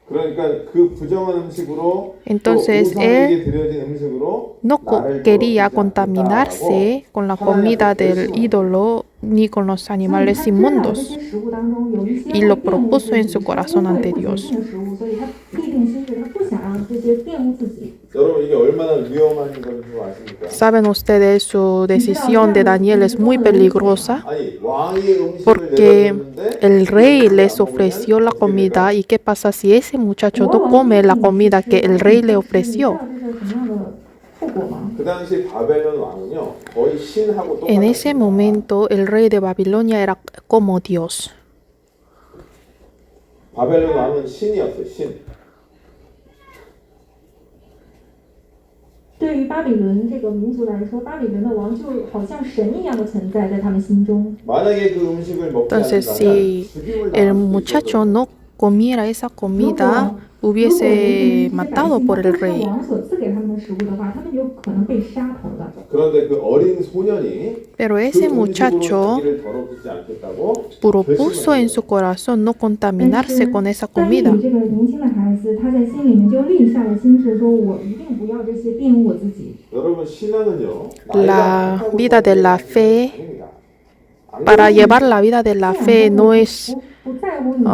그러니까 그 부정한 음식으로 Entonces 또 él 우상에게 드려진 음식으로 no 나를 quería 더럽히지 contaminarse con la 하나님 comida 앞에 del 결심합니다. ídolo ni con los 所以他 animales 知道这 inmundos. 些食物当中有一些 Y 会 lo 玷污 propuso 自 en 己， su 是 corazón 污秽 ante 不洁 Dios. 净的食物，所以他立定心志，他不想让这些玷污自己。 여러분 이게 얼마나 위험한 건지 아십니까? ¿Saben ustedes su decisión de Daniel es muy peligrosa? 아니 왕의 음식을 Porque 내려줬는데 el rey les ofreció la comida y qué pasa si ese muchacho no come la comida que el rey le 你知 ofreció. 道这是什么样的后果吗？ 그 당시 바벨론 왕은요 거의 신하고 En ese 똑같았습니다. momento el rey de Babilonia era como Dios. 바벨론 왕은 신이었어요 신. 对于巴比伦这个民族来说，巴比伦的王就好像神一样的存在在他们心中。 만약에 그 음식을 먹지 Entonces, 않는다면 si 죽임을 el 당할 수도 muchacho 있거든요. no comiera esa comida, hubiese matado por el rey. 王所赐给他们的食物的话，他们有可能被杀头的。 그런데 그 어린 소년이 Pero 그 ese 음식으로 muchacho 자기를 더럽히지 않겠다고 propuso en su corazón no 但 contaminarse 是 con esa 但以 comida. 这个年轻的孩子，他在心里面就立下了心志，说我一定不要这些玷污我自己。 여러분 신앙은요 La 나이가 vida de la fe, 아닙니다. 안 para 그러면 llevar la vida de la fe no es, 不在乎你是年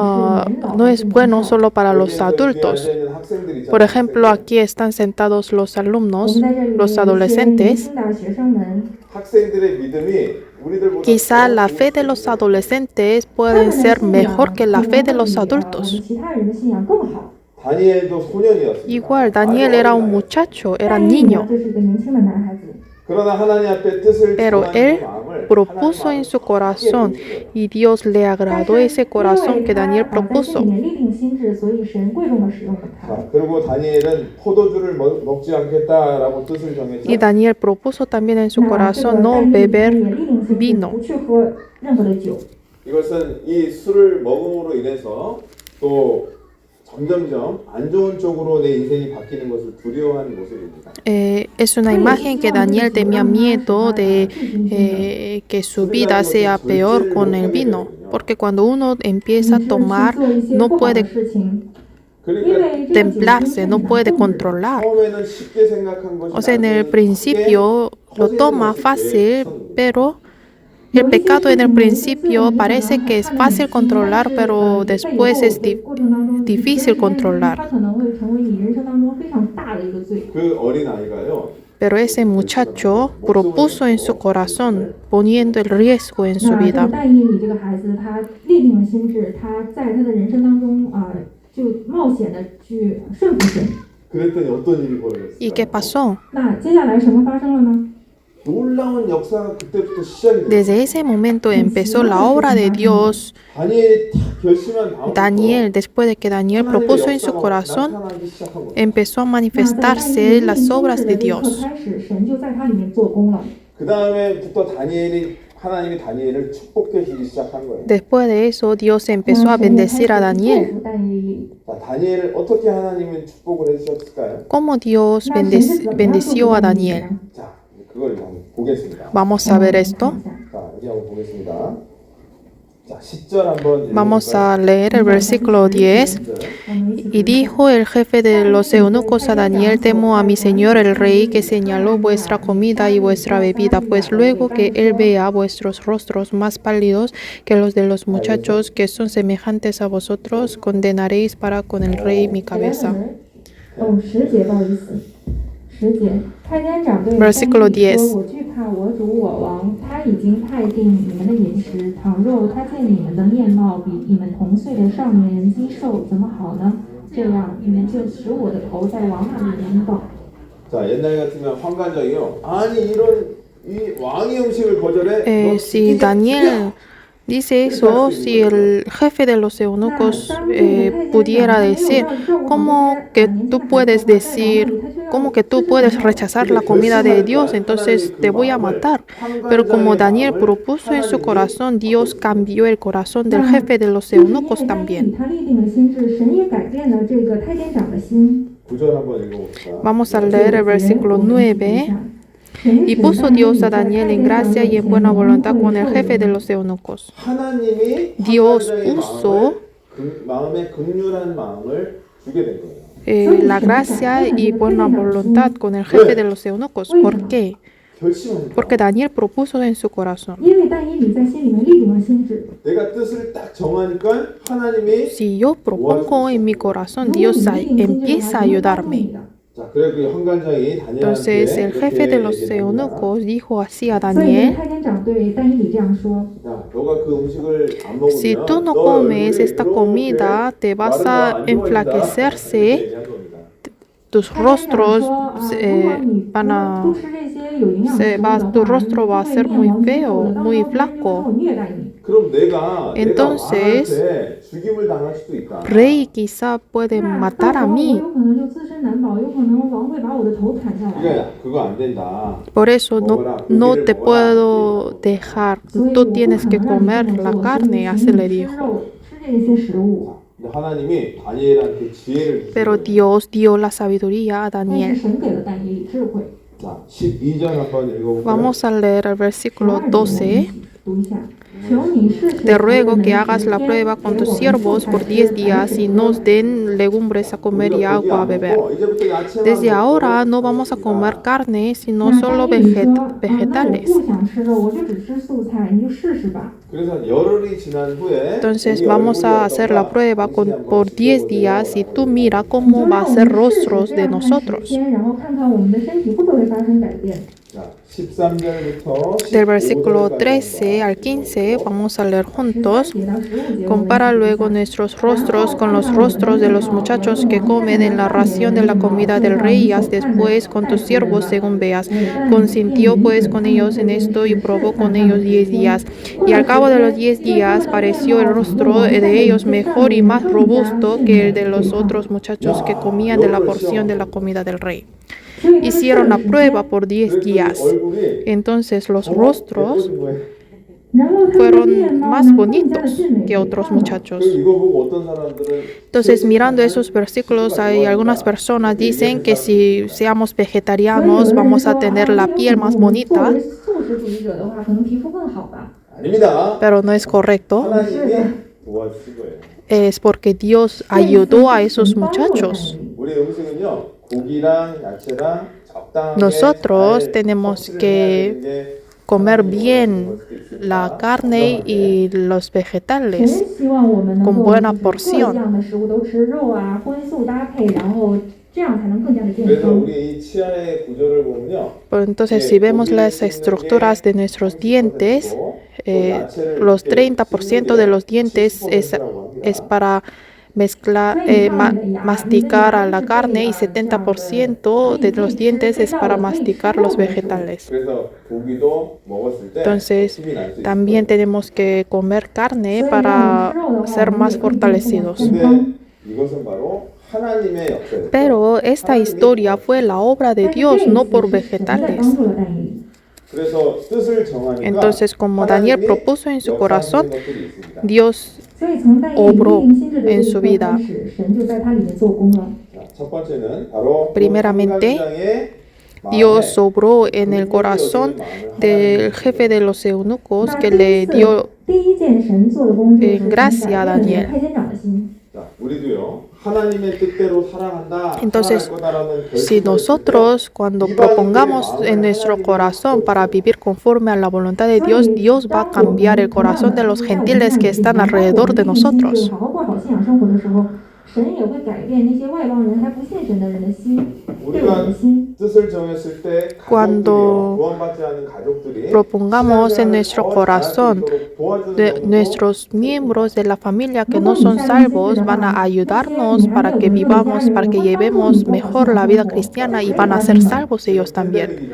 老 no 还 es 是 bueno 年少。 solo para los 여기에서 뒤에 adultos. 앉아있는 학생들 있잖아요, Por ejemplo, 학생들. aquí están sentados los 我 alumnos, 们在这里 los 有一些 adolescentes. 年轻的学生们， 학생들의 믿음이 우리들보다 Quizá la 더 fe de los 좋을 수도 있어요. adolescentes 他 pueden 们的 ser 信仰 mejor que la 可 fe 能 de 会 los 比我 adultos. 们其他人的信仰更好。 다니엘도 소년이었습니다. Igual, Daniel era un muchacho, era 但是呢 niño. 这是一个年轻的男孩子， 그러나 하나님 앞에 뜻을 Pero 전하는 él 마음을 propuso 하나님 en su 앞에 corazón 크게 보여줘요. y Dios le 但 agradó 是 ese 因 corazón 为 que 他 Daniel 在心里 propuso. 面立定心志，所以神贵重的使用了他。 자, 그리고 다니엘은 포도주를 먹지 않겠다라고 뜻을 정했죠. Y Daniel propuso también en su 那这个 corazón no 但以理他 beber 也立定心志， vino. 不去喝任何的酒。 이것은 이 술을 먹음으로 인해서 또 점점점 안 좋은 쪽으로 내 인생이 바뀌는 것을 두려워하는 모습입니다. Es una imagen que Daniel tenía miedo de que su vida sea peor con el vino, porque cuando uno empieza a tomar no puede 그러니까 templarse, no puede controlar. 처음에는 쉽게 생각한 것이 O sea, en el 나중에 principio lo toma fácil, pero el pecado en el principio parece que es fácil controlar, pero después es difícil controlar. 그 어린 아이가요. Pero ese muchacho propuso en su corazón, poniendo el riesgo en su vida. 但以理这个孩子，他立定了心智，他在他的人生当中就冒险的去顺服神。 그랬더니 어떤 일이 ¿Y qué 벌어졌어요? pasó? 那接下来什么发生了呢？ 놀라운 역사가 그때부터 시작이 됐어요. Desde ese momento empezó la obra de Dios. 다니엘이 딱 결심한 다음부터 Daniel, después de que Daniel propuso en su corazón, empezó a manifestarse las obras de Dios. 开始，神就在他里面做工了。 그 다음에부터 하나님이 다니엘을 축복해 주기 시작한 거예요. Después de eso, Dios empezó a bendecir a Daniel. 但以 자, 다니엘을 어떻게 하나님은 축복을 해주셨을까요? ¿Cómo Dios bendeció a Daniel? 자, 그걸 한번 보겠습니다. Vamos a ver esto. 자, 여기 한번 보겠습니다. 자, 10절 한번 Vamos a leer el versículo 10. Y dijo el jefe de los eunucos a Daniel: temo a mi señor el rey, que señaló vuestra comida y vuestra bebida, pues luego que él vea vuestros rostros más pálidos que los de los muchachos que son semejantes a vosotros, condenaréis para con el rey mi cabeza. 10节，不好意思，10节，太监长对 Versículo 10. 说：“我惧怕我主我王，他已经派定你们的饮食。倘若他见你们的面貌比你们同岁的少年人肌瘦，怎么好呢？这样你们就使我的头在王那里领导。” 자, 옛날 같으면 환관장이요. 아니 이런 이 왕의 음식을 거절해? 너 Si 죽이자, Daniel dice eso, si el jefe de los eunucos pudiera decir: ¿cómo que tú puedes decir, cómo que tú puedes rechazar la comida de Dios? Entonces te voy a matar. Pero como Daniel propuso en su corazón, Dios cambió el corazón del jefe de los eunucos también. 他立定了心智，神也改变了这个太监长的心。 9절 한번 읽어봅시다. Vamos a leer el versículo 9. Y puso Dios a Daniel en gracia y en buena voluntad con el jefe de los eunucos. 하나님이 Dios 환관장의 puso 마음에 긍휼한 마음을 주게 된 거예요. la gracia y buena voluntad con el jefe de los eunucos. ¿Por qué? 결심하니까. Porque Daniel propuso en su corazón: 因为但以理在心里面立定了心智， 내가 뜻을 딱 정하니까 하나님이 si yo propongo en mi corazón, Dios empieza a ayudarme. 자, 그래 그 환관장이 Entonces el jefe de los 다니엘한테 eunucos dijo así a 所以 Daniel: 太监长对但以理这样说： 야, 너가 그 음식을 안 먹으면 si tú no 너 comes 얼굴이 esta 이렇게 comida, te vas 마르고 a 안 좋아진다. enflaquecerse, 이렇게 얘기한 겁니다. tus 太监长 rostros 说：如果你 van 不 a 吃这些有营养的食物的话， tu rostro va a ser muy feo, muy 当 flaco. 中虐待你。 그럼 내가 Entonces, 왕한테 죽임을 당할 수도 있다. Rey quizá puede 那 matar a 到时候我 mí. 有可能就自身难保，有可能王会把我的头砍下来。 그거 안 된다. Por eso no te puedo dejar. 所以 Tú 我不可 tienes que 能让 comer 你这么 la 做，所以 carne, 请 así 你 le 吃 dijo. 肉，吃这些食物。 근데 하나님이 다니엘한테 지혜를 Pero 주신 거예요. Dios dio la sabiduría a 但是 Daniel. 神给了但以理智慧。 자, 12절 한번 읽어볼까요? Vamos a leer el versículo 12. 读一下。求你试试 Te ruego que 我的 hagas la 时间 prueba con 给 tus 我们 siervos 素 por 材 10 吃 días y nos den legumbres a comer y 우리가 고기 agua a 안 beber. 먹고 이제부터 야채만 Desde 먹고 ahora no vamos a comer carne, sino 那 solo 但以理说：“那我 vegetales. 不想吃肉，我就只吃素菜，你就试试吧。” 그래서 열흘이 지난 후에 Entonces 우리 vamos a hacer la 얼굴이 prueba 어떤가 por 10 días y tú mira cómo va a ser rostros de nosotros. 然后看看我们的身体会不会发生改变。 자, 13절부터 Del versículo 13 al 15 vamos a leer juntos. 节到15节， Compara luego nuestros rostros con los rostros de los muchachos que comen en la ración de la comida del rey y haz después con tus siervos según veas. Consintió pues con ellos en esto y probó con ellos 10 días. Y al cabo de los 10 días pareció el rostro de ellos mejor y más robusto que el de los otros muchachos que comían de la porción de la comida del rey. Hicieron la prueba por 10 días. Entonces los rostros fueron más bonitos que otros muchachos. 그 이거 보고 어떤 사람들은 Entonces, mirando esos versículos, hay algunas personas dicen que si seamos vegetarianos vamos a tener la piel más bonita, 素食主义者的话，可能皮肤更好吧。 아닙니다. pero no es correcto. 하나님이 도와주신 거예요. Es porque Dios ayudó a esos muchachos. 우리 음식은요 고기랑 야채랑 적당하게 Nosotros 잘 tenemos 섭취를 que 해야 되는 게 comer bien la carne y los 神 vegetales. 希望我们能 con 够 buena 就是 porción 各样的食物都吃肉啊，荤素搭配，然后这样才能更加的健 그래서 康。 우리 이 치아의 구조를 보면요. Pero entonces, si vemos las estructuras de nuestros dientes, los 30% de los dientes es para mezclar, masticar a la carne y 70% de los dientes es para masticar los vegetales. 그래서 고기도 먹었을 때 Entonces, 힘이 날 수 있어요. también tenemos que comer carne para ser más fortalecidos. 근데 이것은 바로 하나님의 역사예요. Pero esta historia fue la obra de Dios, no por vegetales. 帮助了但以理。 그래서 뜻을 정하니까 Entonces, como Daniel 하나님이 propuso en su corazón, 역사하시는 것들이 있습니다. Dios 所以从但以理 obró 命令心智的这 en 一 su 刻 vida. 开始，神就在他里面做工了。 자, 첫 번째는 바로 Primeramente, Dios obró en el corazón del jefe de los eunucos 那 que 第 le 一次 dio 第一件神做的工作是 en gracia a 改变 Daniel. 了太监长的心。 자, 우리도요. 하나님의 뜻대로 사랑한다. Entonces, 사랑할 거다라는 Si 결심을 nosotros cuando propongamos en nuestro corazón para vivir conforme a la voluntad de Dios, Dios va a cambiar el corazón de los gentiles que están alrededor de nosotros. 好好过好信仰生活的时候，神也会改变那些外邦人还不信神的人的心，对我们的心。 뜻을 정했을 때 Cuando 가족들이요, 구원받지 않은 가족들이 propongamos en nuestro corazón de nuestros miembros de la familia que no son salvos van a ayudarnos para que vivamos, para que llevemos mejor la vida cristiana y van a ser salvos ellos también.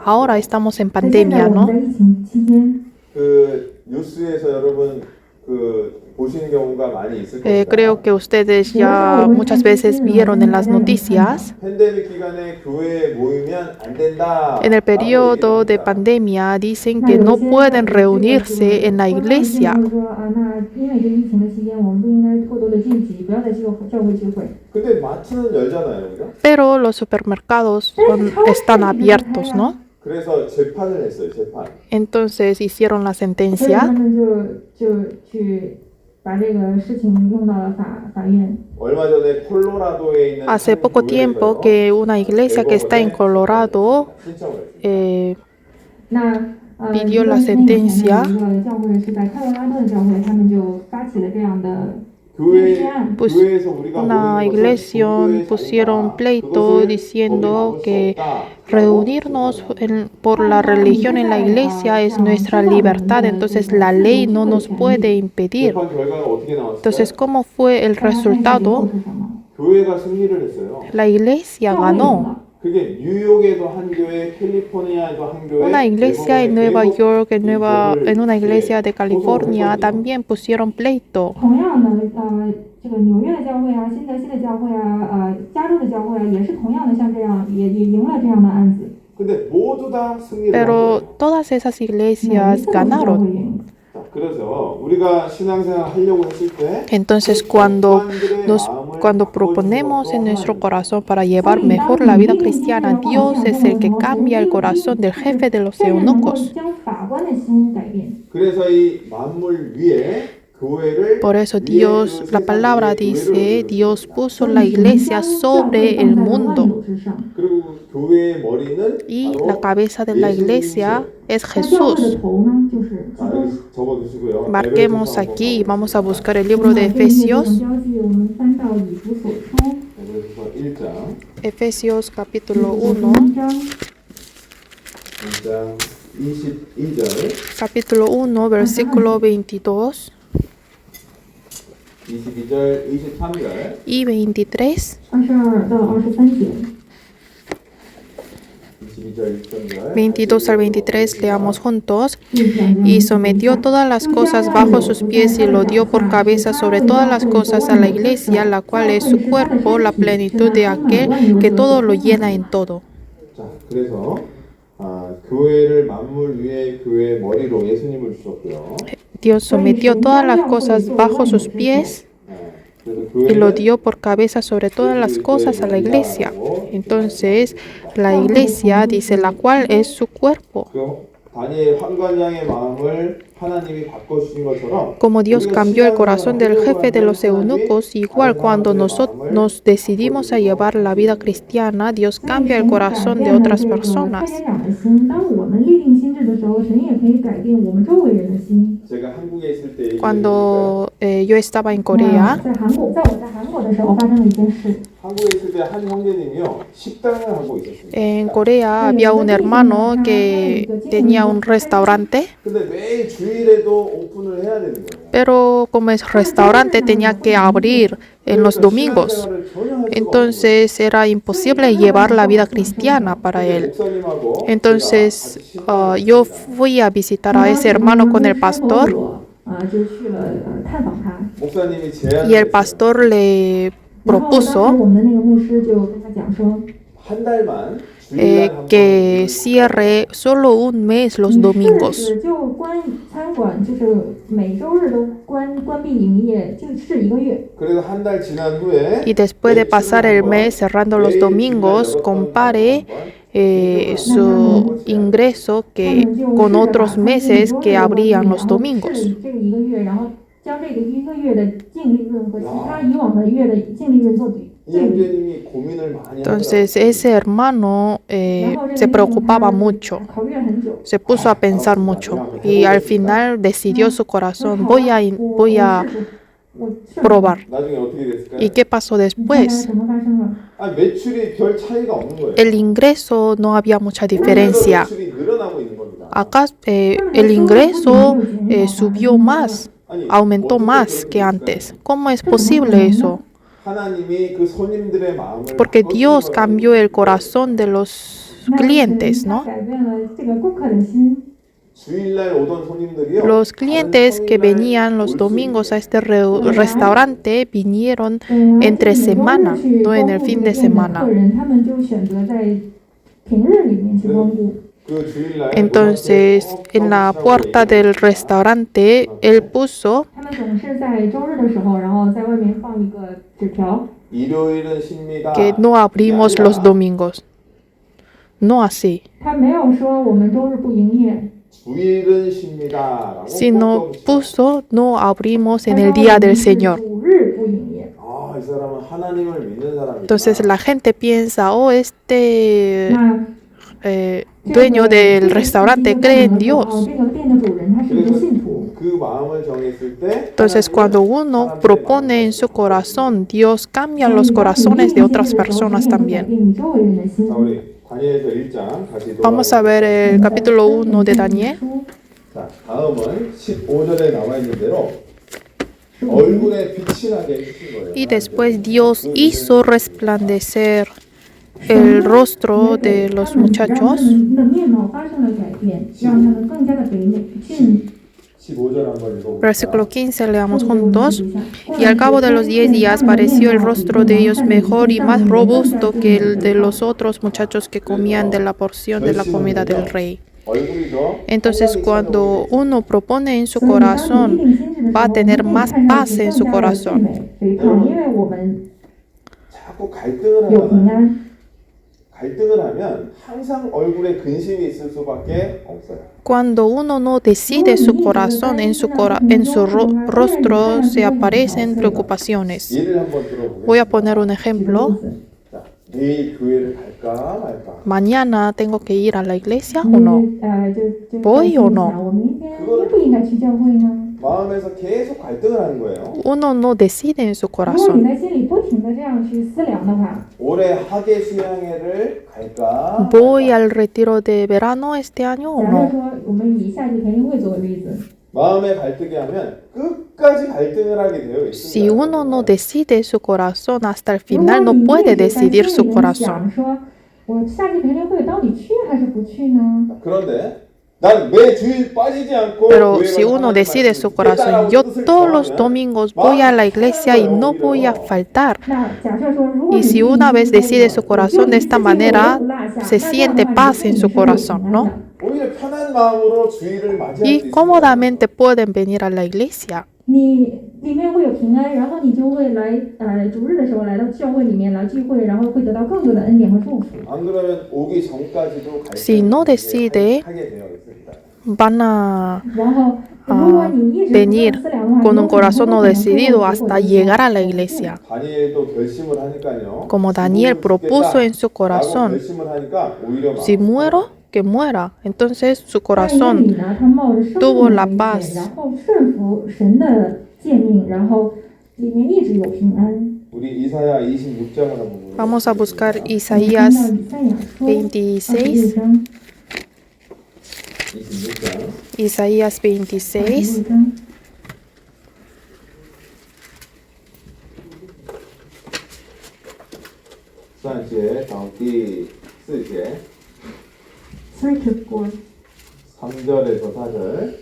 Ahora estamos en 那现在 pandemia, 我们 ¿no? 在疫情期间， 그 뉴스에서 여러분 그 보시는 경우가 많이 있을 겁니다. Creo que ustedes ya muchas veces vieron en las noticias. 팬데믹 기간에 교회에 모이면 안 된다. En el periodo de pandemia dicen que no pueden reunirse en la iglesia. 说啊，那因为这疫情的期间，我们不应该过多的禁忌，不要在教会聚会。 근데 마트는 열잖아요, 그죠? Pero los supermercados están abiertos, ¿no? 그래서 재판을 했어요, 재판. Entonces hicieron la 所以他 sentencia. 们就去把这个事情弄到了法院。 얼마 전에 콜로라도에 있는 Hace poco tiempo que una iglesia que está en Colorado 신청을 했어요. 那 pidió la sentencia. 一个教会是在科罗拉多的教会，他们就发起了这样的 교회, Pues 교회에서 우리가 una 모이는 것은 iglesia 종교의 pusieron 자유다. pleito 그것을 diciendo 거기 que 막을 수 없다. reunirnos por la religión en la iglesia es nuestra libertad, entonces la ley no nos puede impedir. 재판 결과가 어떻게 나왔어요? Entonces, ¿cómo fue el 那他看一下以后 resultado? 是什么？ 교회가 승리를 했어요. La iglesia 教会赢 ganó. 了。 그게 뉴욕에도 한 교회, 캘리포니아에도 한 교회, Una iglesia en Nueva 외국 York, en una 이거를 iglesia de California 소송을 también pusieron pleito. 同样的，这个纽约的教会啊，新泽西的教会啊，加州的教会啊，也是同样的，像这样也赢了这样的案子。 근데 모두 다 승리를 한 Pero 거예요. todas esas 每一 iglesias 次都是教会 ganaron. 赢。 자, 그래서 우리가 신앙생활 하려고 했을 때 Entonces, cuando proponemos en nuestro corazón para llevar mejor la vida cristiana, Dios es el que cambia el corazón del jefe de los 这是能够 eunucos. 将法官的心改变。 그래서 이 만물 위에 교회를 Por eso Dios, la palabra dice, Dios puso la iglesia sobre el mundo. 之上。 그리고 교회의 머리는 Y 바로 la cabeza de la iglesia es 那教会的 Jesús. 头呢，就是基 자, 督。 여기 적어두시고요. Marquemos aquí y vamos a buscar el libro 把 de 这个内容 Efesios. 标记，我们翻到以弗所书 에베소서 1장, Efesios capítulo 1, 1章 1장 22절, capítulo 1, versículo 22 22절, 23절, y 23. 22到23节。 22절, 23절. 22 al 23 leamos juntos. 这讲 Y sometió todas las cosas bajo sus pies y lo dio por cabeza sobre todas las cosas a la iglesia, la cual es su cuerpo, la plenitud de aquel que todo lo llena en todo. 자, 그래서 교회를 만물 위에 교회의 머리로 예수님을 주셨고요. Dios sometió todas las cosas bajo sus pies 그래서 y lo 교회는 dio por cabeza sobre todas las cosas a la iglesia. Entonces, la iglesia dice la cual es su cuerpo. 그 다니엘 환관장의 마음을 하나님이 바꿔주신 것처럼 Como Dios 우리가 cambió el 신앙생활을 corazón del jefe de 하려고 los 하는 eunucos, igual cuando nosotros nos decidimos a llevar la vida cristiana, Dios cambia el corazón de otras 太 personas. 监长的心，当我们立定心智的时候，神也可以改变我们周围人的心。 제가 한국에 있을 때 얘기를 해드릴까요? Cuando yo estaba en Corea, 在我在韩国的时候发生了一件事。 한국에 있을 때 한 형제님이요 식당을 하고 있었습니다. en Corea había un hermano que tenía un restaurante, 근데 매일 주일에도 오픈을 해야 되는 거예요. pero como es restaurante tenía que abrir en los domingos. Entonces era imposible llevar la vida cristiana para él. Entonces yo fui a visitar a ese hermano con el pastor 就去了探访他。 목사님이 y el pastor le 然后当时 propuso 我们的那个牧师就跟他讲说， 한 달만 주일날 한 que 번 cierre solo un mes los 你试 domingos. 试就关餐馆，就是每周日都关闭营业，就是1个月。 그래서 한 달 지난 후에 Y después de pasar el mes cerrando los domingos, compare su ingreso que con otros meses que abrían los domingos. 这个1个月，然后将这个1个月的净利润和其他以往的月的净利润做对 이 형제님이 고민을 많이 Entonces 하더라고요. ese hermano 然后这 se 个 preocupaba mucho, 考虑了很久。 se puso a pensar mucho y al final decidió su corazón, voy a 我试试 probar. 나중에 어떻게 됐을까요? ¿Y qué pasó 你看看 después? 什么发生了？ 매출이 별 차이가 없는 거예요. El ingreso no había mucha 오히려 diferencia. 매출이 늘어나고 있는 겁니다. Acá el ingreso subió más, 아니, aumentó 어떻게 más 그렇게 que 됐을까요? antes. ¿Cómo es posible eso? 하나님이 그 손님들의 마음을 Porque 바꿔주신 Dios 거예요. cambió el corazón de los 那就是 clientes, 他 ¿no? 改变了这个顾客的心。 주일날 오던 손님들이요. Los clientes que 다른 venían los 성일날 domingos a 올 수 este restaurante vinieron 而且 entre 你周日 semana, 去 no en 光 el 顾 fin 这 de 个店的 semana. 客人，他们就选择在平日里面去光顾。 그 주일날 Entonces, en la puerta del restaurante, él puso 他们总是在周日的时候，然后在外面放一个纸条， 일요일은 쉽니다. que no abrimos los domingos. No así, 他没有说我们周日不营业， 주일은 쉽니다라고 sino 꼭 적으시죠. puso no abrimos 他 en 说 el 我 día 们 del 是 Señor. 主日不营业。 아, 이 사람은 하나님을 믿는 사람이다. Entonces la gente piensa, oh, este 那 dueño del restaurante cree en Dios. 这个店的主人他是一个信徒。 그 마음을 정했을 때 Entonces cuando uno propone en su corazón, Dios cambia los corazones de otras personas también. 你周围人的心。 자, 우리 다니엘서 1장 다시 Vamos a ver el capítulo 1 de Daniel. 자, 다음은 15절에 나와 있는 대로 얼굴에 빛이 나게 해주신 거예요. Y después Dios hizo resplandecer el rostro de los 让 muchachos. 他们的面貌发生了改变，让他们更加的北美俊。 15절 한번 읽어볼까요? Versículo 15 leamos juntos. Y al cabo de los 10 días pareció el rostro de ellos mejor y más robusto que el de los otros muchachos que comían de la porción de la comida del rey. 얼굴이 Entonces cuando uno propone en su corazón, va a tener más paz en su corazón. 肥胖，因为我们 자꾸 갈등을 有平 하면 安。 갈등을 하면 항상 얼굴에 근심이 있을 수밖에 없어요. Cuando uno no decide su corazón, en su rostro se aparecen preocupaciones. 예를 한번 들어보겠습니다. Voy a poner un ejemplo. 자, 내일 교회를 갈까 말까. Mañana tengo que ir a la iglesia o no. 就 Voy o no? 我明天应不应该去教会呢？ 마음에서 계속 갈등을 하는 거예요. Uno no decide en su 如果你 corazón. 在心里不停的这样去思量的话， 올해 학예 수양회를 갈까? ¿Voy al retiro de verano este año o 假设 no? 说我们以夏季培训会作为例子， 마음에 갈등이 하면 끝까지 갈등을 하게 되어 Si 있습니다. uno no decide su corazón, hasta el 如果 final no 你 puede 一直在 decidir 心 su 里面 corazón. 想说，我夏季培训会到底去还是不去呢？ 그런데 난 매 주일 빠지지 않고 Pero 교회 si 가서 uno 하나님 decide en 말씀을 su corazón, 듣겠다라고 yo 뜻을 todos los 정하면 domingos voy a la iglesia y no voy a faltar. 那假设说，如果 Y 你 si 立 una 定 vez 心 decide 说 su 我就 corazón de 一 esta 次性我都 manera, 不落下， se 那这样 siente 的话，你 paz 心 en 里 su 是会有 corazón, 平安 ¿no? 的。 오히려 편한 마음으로 주일을 맞이할 수 Y 있습니다. cómodamente pueden venir a la iglesia. 你里面会有平安，然后你就会来主日的时候来到教会里面来聚会，然后会得到更多的恩典和祝福。 안 그러면 오기 전까지도 Si no decide, 하게 되어 있습니다. van a 然后，如果你一直不断 venir 思量的话， con 你 un 有可能 corazón 会 no 最后 decidido 结 hasta 果就是 llegar a la 不 iglesia. 다니엘도 결심을 하니까요. Como Daniel propuso en su 라고 corazón, 결심을 하니까 오히려 si 마음이 muero, que muera. Entonces su 但以理 corazón 呢，他冒着生 tuvo 命 la 的危 paz. 险，然后顺服神的诫命，然后里面一直有平安。 우리 이사야 26장 하나 보면 Vamos a buscar 我们看到 Isaías 以赛亚书 26. 26章， 26장 Isaías 26. 26章。 14到第4节 Search for3절에서 4절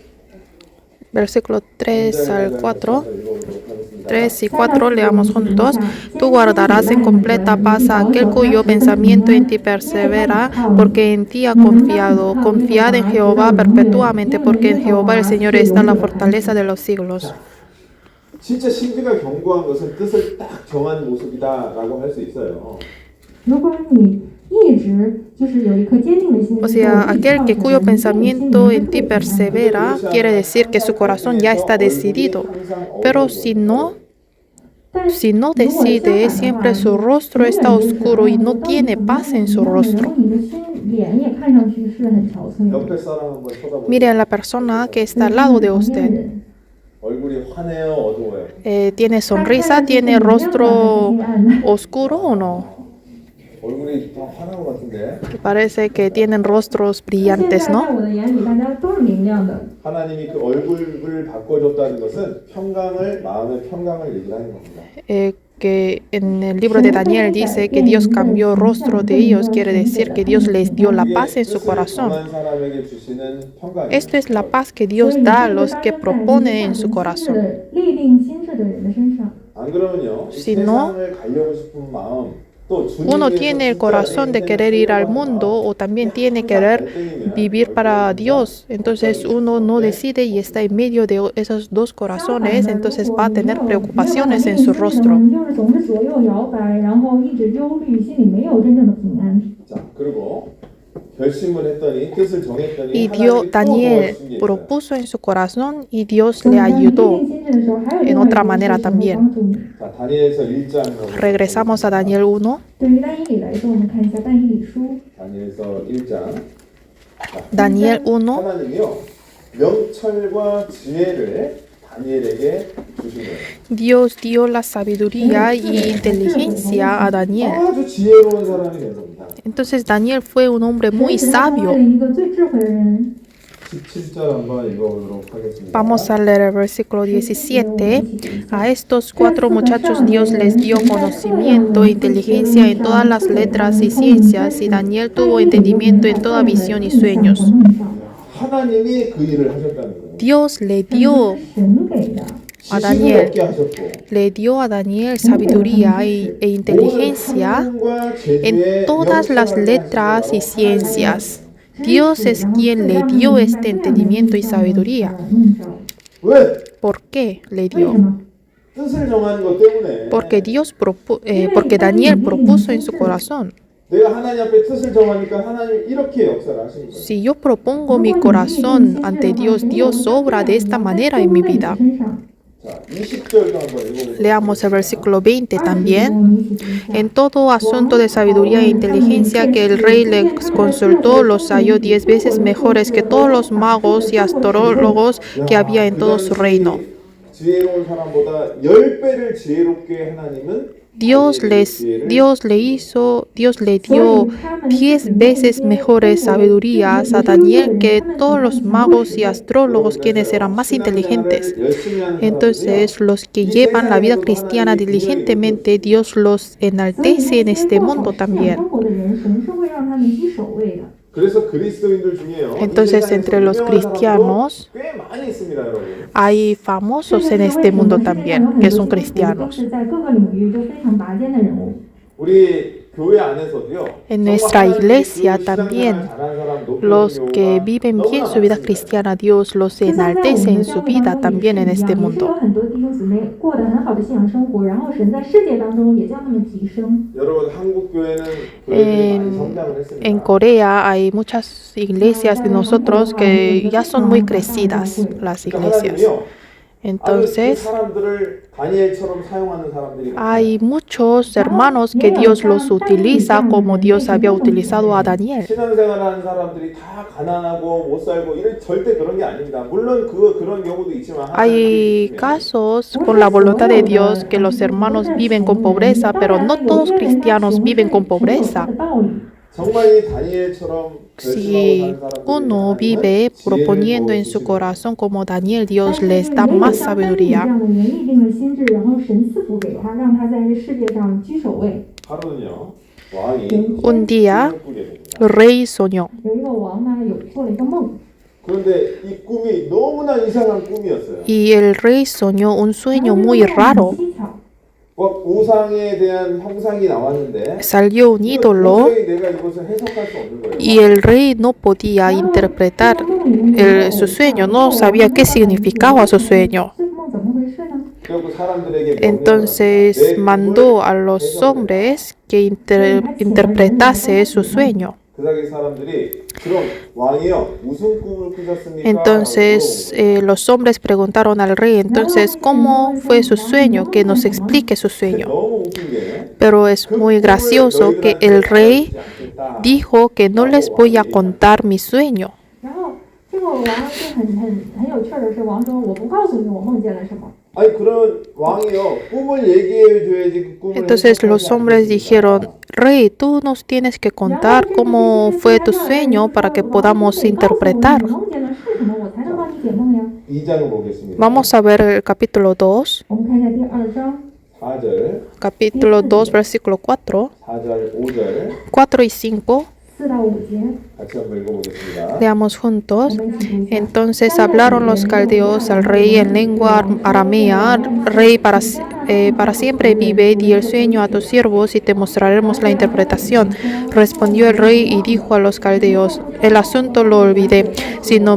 Versículo 3 al 4. 3 y 4 leamos juntos. Tú guardarás en completa paz a aquel cuyo pensamiento en ti persevera, porque en ti ha confiado. Confiad en Jehová perpetuamente, porque en Jehová el Señor está la fortaleza de los siglos. 진짜 신비가 견고한 것은 뜻을 딱 정한 모습이다라고 할 수 있어요. 如果你一直就是有一颗坚定的心， O sea, aquel que cuyo pensamiento en ti persevera, quiere decir que su corazón ya está decidido. Pero si no decide, siempre su rostro está oscuro y no tiene paz en su rostro. 你的心脸也看上去是很憔悴的。 옆에 사람 한번 쳐다보세요. Mire a la persona que está al lado de usted. 얼굴이 환해요, 어두워요? ¿Tiene sonrisa? ¿Tiene rostro oscuro o no? 얼굴이 다 환한 것 같은데. Parece que tienen rostros 现 brillantes, 在在 ¿no? 我的眼里，大家都是明亮的。 하나님이 그 얼굴을 바꿔줬다는 것은 평강을 마음의 평강을 얘기하는 겁니다. Que en el libro de Daniel dice que Dios cambió rostro de ellos, quiere decir que Dios les dio la paz en su corazón. 정한 사람에게 주시는 평강입니다. Esto es la paz que Dios da a los que proponen en su corazón. 立定心智的人的身上。 안 그러면요, 이 Si no, 세상을 가려고 싶은 마음, 또 uno tiene el corazón de querer ir al mundo o también tiene querer vivir para Dios. Entonces uno no decide y está en medio de esos dos corazones, entonces va a tener preocupaciones en su rostro. 你就是总是左右摇摆，然后一直忧虑，心里没有真正的平安。 자, 그리고 결심을 했더니 뜻을 정했더니 Y 하나님이 또 Daniel 무엇을 준비했어요? propuso en su corazón y Dios le ayudó en otra manera también. 자, 다니엘서 1장 Regresamos a Daniel 1. 对于但以理来说，我们看一下但以理书。 다니엘서 1장. Daniel 1. 하나님이요 명철과 지혜를 다니엘에게 주신 거예요. Dios dio la sabiduría y inteligencia a Daniel. 아주 지혜로운 사람이 된 겁니다. Entonces Daniel fue un hombre muy sabio. 一个最智慧的人。 17절 한번 읽어보도록 하겠습니다. Vamos a leer el versículo 17. A estos 4 muchachos Dios les dio conocimiento e inteligencia en todas las letras y ciencias, y Daniel tuvo entendimiento en toda visión y sueños. 하나님이 그 일을 하셨다는 거예요. Dios le dio 神给的。 a 지식을 Daniel, 얻게 하셨고 le dio a Daniel sabiduría e inteligencia en todas las letras y ciencias. Dios es quien le dio este entendimiento y sabiduría. 왜? ¿Por qué le 为 dio? 什么？ 뜻을 정하는 것 때문에 Porque Daniel propuso en su corazón. 내가 하나님 앞에 뜻을 정하니까 하나님 이렇게 역사를 하시는 거예요. Si yo propongo mi corazón ante Dios, Dios obra de esta manera en mi vida. 자, 20절도 한번 읽어보세요. Leamos el versículo 20 también. En todo asunto de sabiduría e inteligencia que el rey le consultó, los halló 10 veces mejores que todos los magos y astrólogos que había en todo su reino. 지혜로운 사람보다 10배를 지혜롭게 하나님은 Dios le dio 10 veces mejores sabidurías a Daniel que todos los magos y astrólogos, quienes eran más inteligentes. Entonces, los que llevan la vida cristiana diligentemente, Dios los enaltece en este mundo también. 그래서 그리스도인들 중에요. Entonces, entre los cristianos 꽤 많이 있습니다, 여러분. hay famosos en este mundo también que son cristianos. 是在各个领域都非常拔尖的人物。 우리 교회 안에서도요. En nuestra iglesia también, los que viven bien su vida cristiana, Dios los enaltece en su vida también en este 也是有 mundo. 很多弟兄姊妹过得很好的信仰生活，然后神在世界当中也将他们提升。 여러분 한국 교회는 교회들이 많이 성장을 했습니다. En Corea hay muchas iglesias de nosotros que ya son muy crecidas, las iglesias. 하나님이요. 아주 그 Entonces, 사람들을 다니엘처럼 사용하는 사람들이 hay muchos hermanos que Dios los utiliza como Dios había utilizado a Daniel. 신앙생활하는 사람들이 다 가난하고 못 살고 이런 절대 그런 게 아닙니다. 물론 그런 경우도 있지만 Hay casos con la voluntad de Dios que los hermanos viven con pobreza, pero no todos cristianos viven con pobreza. 정말 이 다니엘처럼 Si uno vive proponiendo en su corazón como Daniel, Dios les da más 这 sabiduría. 样的人立定了心智，然后神赐福给他，让他在这世界上居首位。 하루는요 왕이 Un día, 꿈을 꾸게 됩니다. el rey soñó 有一个王呢，做了一个梦， 그런데 이 꿈이 너무나 이상한 꿈이었어요. y el rey soñó un sueño muy raro. 蹊跷。 우상에 대한 형상이 나왔는데 Salió un ídolo 도저히 내가 이것을 해석할 수 없는 거예요. y el rey no podía interpretar su sueño, no sabía qué significaba su sueño. 这个梦怎么回事呢？ 그리고 사람들에게 Entonces mandó a los hombres que interpretase su sueño. 그 당시 사람들이 그럼 왕이요 무슨 꿈을 꾸셨습니까? Entonces los hombres preguntaron al rey, entonces, ¿cómo fue su sueño? Que nos explique su sueño. 너무 웃긴 게 Pero es muy gracioso que el rey dijo que no les voy a contar mi sueño. 然后这个王就很有趣的是，王说我不告诉你我梦见了什么。 아니 그런 왕이요 꿈을 얘기해 줘야지 그 꿈을 Entonces los hombres dijeron, rey, tú nos tienes que contar cómo fue tu sueño para que podamos interpretar. 你梦见的是什么，我才能帮你解梦呀。 2장을 보겠습니다. Vamos a ver el capítulo 2, 我们看一下第2章 4절, capítulo 2, versículo 4, 4절, 5절 4 y 5. 4到5节， 같이 한번 읽어보겠습니다. Leamos juntos. 我们一起读一下。 Entonces hablaron los caldeos al rey en lengua aramea. Rey, para siempre vive, di el sueño a tus siervos y te mostraremos la interpretación. Respondió el rey y dijo a los caldeos, el asunto lo olvidé. Si no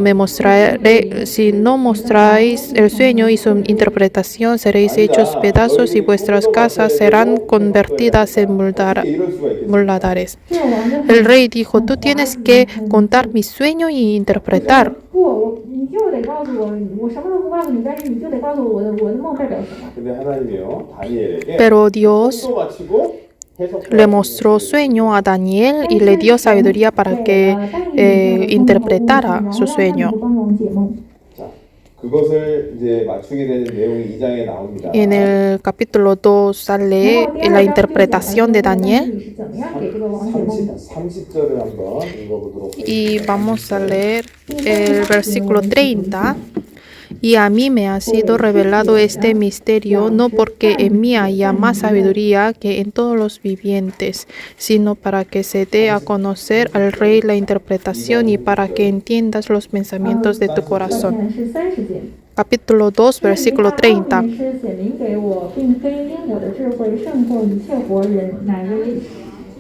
mostráis el sueño y su interpretación, seréis hechos pedazos y vuestras casas serán convertidas en 이럴 수가 있겠어요. muladares. 这个王就 El rey dijo, tú tienes que contar mi sueño y interpretar. 你就得告诉我，我什么都不告诉你，但是你就得告诉我的梦代表什么。 근데 하나님이요 다니엘에게 Pero Dios 또 마치고 해석도 le mostró sueño a Daniel y le dio sabiduría para que interpretara su sueño. 帮王解梦。 자, 그것을 이제 맞추게 되는 내용이 2장에 나옵니다. En el capítulo 2 sale la interpretación de Daniel 是怎么样给这个王解梦的？ 30절을 한번 읽어보도록 y vamos a leer el versículo 30. Y a mí me ha sido revelado este misterio, no porque en mí haya más sabiduría que en todos los vivientes, sino para que se dé a conocer al rey la interpretación y para que entiendas los pensamientos de tu corazón. 是30节。 Capítulo 2, versículo 30. 是显明给我，并非因我的智慧胜过一切活人，乃为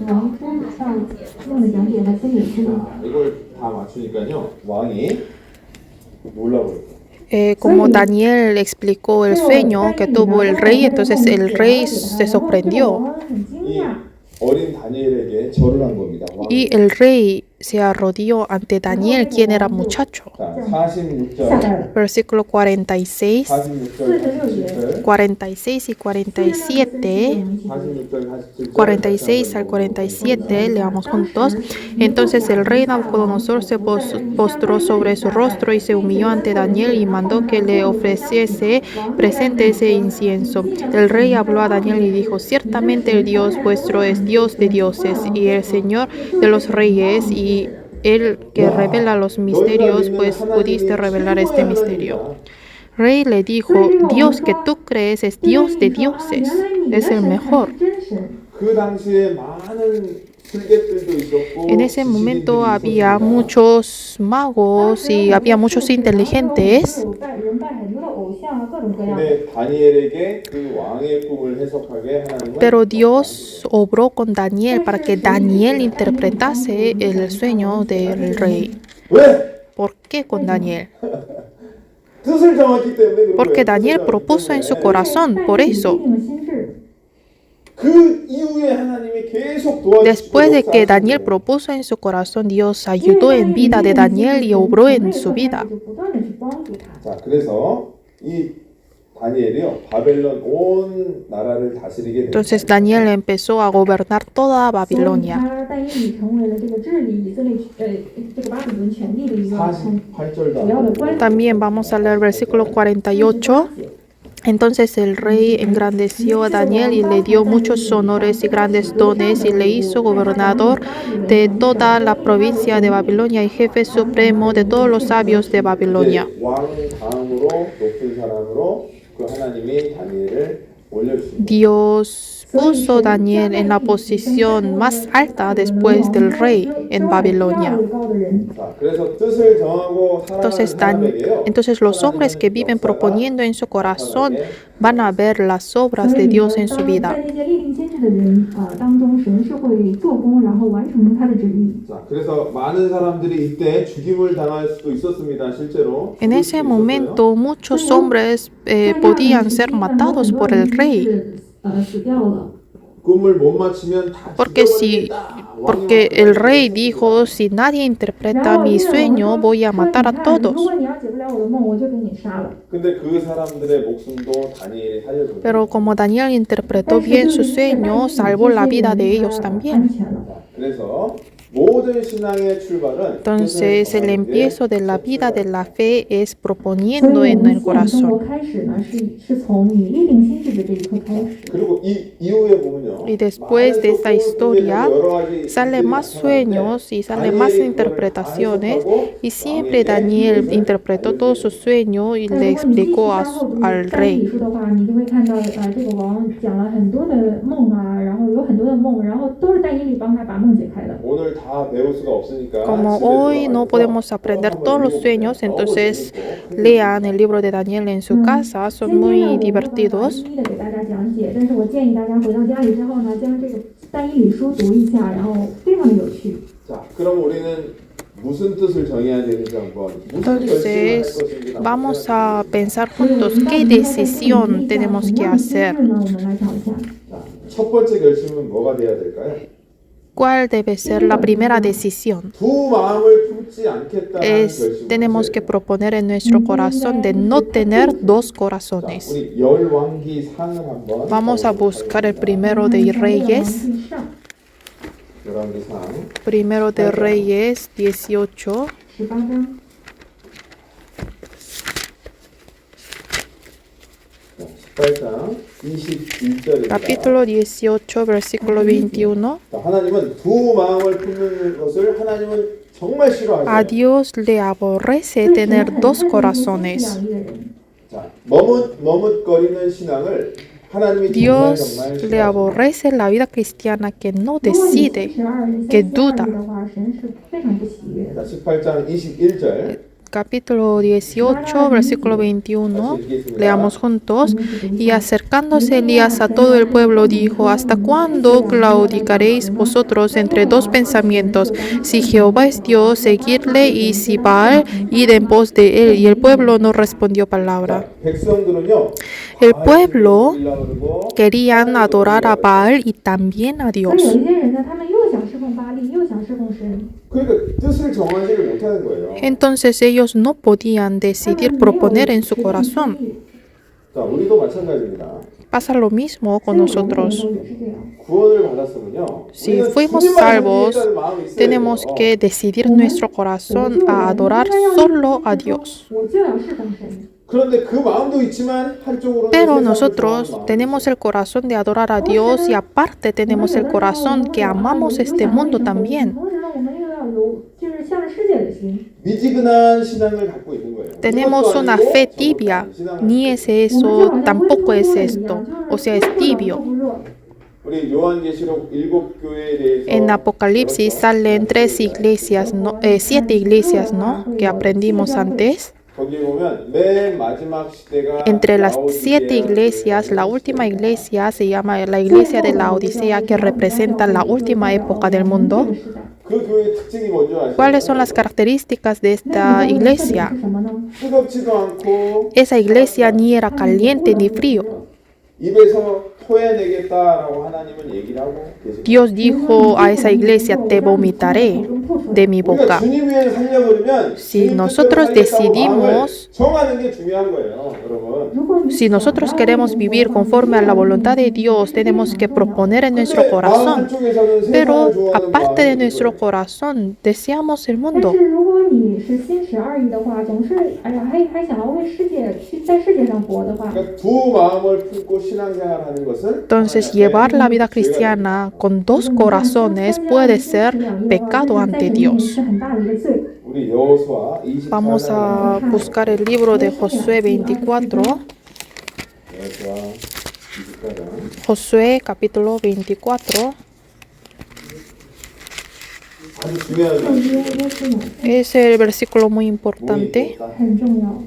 王之上用的讲解和心理知道。 이걸 다 맞추니까요 왕이 몰라버렸어요. Como Daniel explicó el sueño que tuvo el rey, entonces el rey se sorprendió 很惊 이 讶。 어린 다니엘에게 절을 한 겁니다. 왕이. y el rey se arrodilló ante Daniel, quien era muchacho. 자, 46절, Versículo 46, 46절, 47절, 46 y 47. 46절, 46 al 47, leamos juntos. Entonces el rey Nabucodonosor se postró sobre su rostro y se humilló ante Daniel y mandó que le ofreciese presente ese incienso. El rey habló a Daniel y dijo, ciertamente el Dios vuestro es Dios de dioses y el Señor de los reyes y el que revela los misterios, pues pudiste revelar este misterio. Rey le dijo, Dios que tú crees es Dios de dioses, es el mejor. 그 당시에 많은 술객들도 있었고 En ese momento 지식인들이 había 있었습니다. muchos magos y había muchos inteligentes, 人拜很多的偶像啊，各种各样的。 근데 다니엘에게 그 왕의 꿈을 해석하게 하나님은 pero Dios obró con Daniel para que Daniel interpretase el sueño del rey. 왜? ¿Por qué con Daniel? 뜻을 정했기 때문에 그런 Porque 거예요. Daniel 뜻을 propuso en su 정했기 때문에. corazón, por 但是 eso. 定了心智， 그 이후에 하나님이 계속 도와주시고 Después de que Daniel 역사하시고 propuso en su corazón, Dios ayudó en vida de Daniel y obró en su vida. 就不断的去帮助他。 자, 그래서 이 다니엘이요 바벨론 온 나라를 다스리게 됩니다. Entonces Daniel empezó a gobernar toda 所以 Babilonia. 他但以理成为了这个治理以色列这个巴比伦权力的一个很 48절도 主要的关键。 También vamos a leer versículo 48. Entonces el rey engrandeció a Daniel y le dio muchos honores y grandes dones y le hizo gobernador de toda la provincia de Babilonia y jefe supremo de todos los sabios de Babilonia. 왕 다음으로 높은 사람으로 그 하나님이 다니엘을 올려주십니다. Dios puso a Daniel en la posición más alta después del rey en Babilonia. 高的人， 자, 그래서 뜻을 정하고 살아가는 Entonces, 사람에게요. entonces los hombres que viven proponiendo en su corazón van a ver las obras de Dios en su vida. 在那些立定心智的人当中，神是会做工，然后完成他的旨意。 자, 그래서 많은 사람들이 이때 죽임을 당할 수도 있었습니다. 실제로. En 죽을 ese 수도 있었어요. momento muchos hombres podían ser matados por el rey. 死掉了。 꿈을 못 맞추면 다 Porque 죽여버리겠다. Porque el rey dijo, si nadie interpreta mi sueño, voy a matar a 如 todos. 果你要解不了我的梦，我就给你杀了。 근데 그 사람들의 목숨도 다니엘이 살려줬어요. Pero como Daniel interpretó bien su sueño, salvó la vida de ellos también. 그래서 모든 신앙의 출발은 Entonces el empiezo de la vida de la fe es 所以 proponiendo 我 en 们 el 信仰生活 corazón. 开始呢，是从你立定心智的这一刻开始。 그리고 이 이후에 보면요. Y después de esta 많은 historia 속성을 여러 가지 sale 일들이 más 나타나는데 sueños y sale más 다니엘이 그걸 interpretaciones. 다 해석하고 Y siempre 왕에게 Daniel 그것을 interpretó todo su sueño y 但 le 如果你继续 explicó 往后读 al 但以理 rey. 书的话，你就会看到这个王讲了很多的梦啊，然后有很多的梦，然后都是但以理帮他把梦解开的。 오늘 다 배울 수가 없으니까 Como 집에 hoy no 들어가서 podemos 또 aprender 한번 todos los 읽어보세요. sueños, 너무 entonces 재밌고 lean el libro de Daniel en su casa, 今 son 天呢， muy 我没有办法 divertidos. 一一的给大家讲解，但是我建议大家回到家里之后呢，将这个但以理书读一下，然后非常的有趣。 자, 그럼 우리는 무슨 뜻을 정해야 되는지 한번 무슨 결심을 할 Entonces 것인지 한번 vamos 생각해 a pensar 所以我 juntos 们到 qué 底应该在 decisión 什么 tenemos que 样的心 hacer. 智呢？我们来找一下。 자, 첫 번째 결심은 뭐가 돼야 될까요? ¿Cuál debe ser la primera decisión? 두 마음을 품지 않겠다는 결심을 Tenemos que 하세요. proponer en nuestro corazón de no tener dos 자, corazones. 우리 열왕기 상을 한번 Vamos a buscar el primero de Reyes. 열왕기 상 Primero de Reyes 18. 18章。 18장 21절입니다. Capítulo 18, versículo 21. 하나님은 두 마음을 품는 것을 하나님은 정말 A 싫어하세요. Dios le aborrece tener dos corazones. 자, 머뭇거리는 신앙을 하나님이 정말 Dios 정말 le 싫어하세요. aborrece la vida cristiana que no decide, que duda. 자, 18장 21절 Capítulo 18, versículo 21. Leamos juntos. Y acercándose Elías a todo el pueblo dijo: ¿Hasta cuándo claudicaréis vosotros entre dos pensamientos? Si Jehová es Dios, seguidle, y si Baal, id en pos de él. Y el pueblo no respondió palabra. 백성들은요. El pueblo querían adorar a Baal y también a 所以 Dios. 有一些人呢，他们又想侍奉巴力，又想侍奉神。 그러니까 뜻을 정하지를 못하는 거예요. Entonces ellos no podían decidir proponer en su corazón. 자, 우리도 마찬가지입니다. Pasa lo mismo con nosotros. 구원을 받았으면요. Si 우리는 fuimos 주님만 salvos, 섬기겠다는 마음이 있어야 tenemos 돼요. que decidir nuestro corazón a adorar solo a Dios. 我就要侍奉神。 그런데 그 마음도 있지만 한쪽으로는 Pero 세상을 nosotros 좋아하는 tenemos 마음이 el corazón de adorar a Dios y aparte tenemos el corazón que amamos este mundo también. 同时呢，我们又要有就是向着世界的心。 미지근한 신앙을 갖고 있는 거예요. Tenemos 이것도 una 아니고 fe 저것도 tibia. 아닌 신앙을 Ni 갖고 es eso, tampoco es esto. O sea, es tibio. 우리 우리 요한계시록 7교회에 대해서 En Apocalipsis salen 3 iglesias, ¿no? 7 iglesias, ¿no? Que aprendimos antes. 거기 보면 맨 마지막 시대가 Entre las 7 라오디게아 iglesias, la última iglesia se llama la iglesia de la Odisea, que representa la última época del mundo. 그 교회의 특징이 뭔지 아시죠? ¿Cuáles son las características de esta iglesia? 뜨겁지도 않고 Esa iglesia ni era caliente ni frío. 입에서 토해내겠다라고 하나님은 얘기를 하고 계십니다. Dios dijo a esa iglesia, te vomitaré de mi 그러니까 boca. 주님 위에 살려버리면 Si 주님 nosotros 뜻대로 살겠다고 마음을 decidimos, 정하는 게 중요한 거예요, 여러분. si nosotros queremos vivir conforme a la voluntad de Dios, tenemos que proponer en nuestro 근데 마음 corazón. 한쪽에서는 세상을 Pero 좋아하는 aparte de 마음이 nuestro 있고요. corazón, deseamos el 但 mundo. 是如果你是心持二意的话，总是哎呀还想要为世界在世界上活的话， 그러니까 두 마음을 품고 신앙생활하는 것은 Entonces, llevar la vida cristiana con 2 corazones puede ser pecado ante Dios. 是很大的一个罪。 우리 여호수아 24장 Vamos a buscar el libro de Josué 24. 여호수아 24장 Josué capítulo 24. 아주 중요한 旧约约书亚 Es el versículo muy importante. 很重要。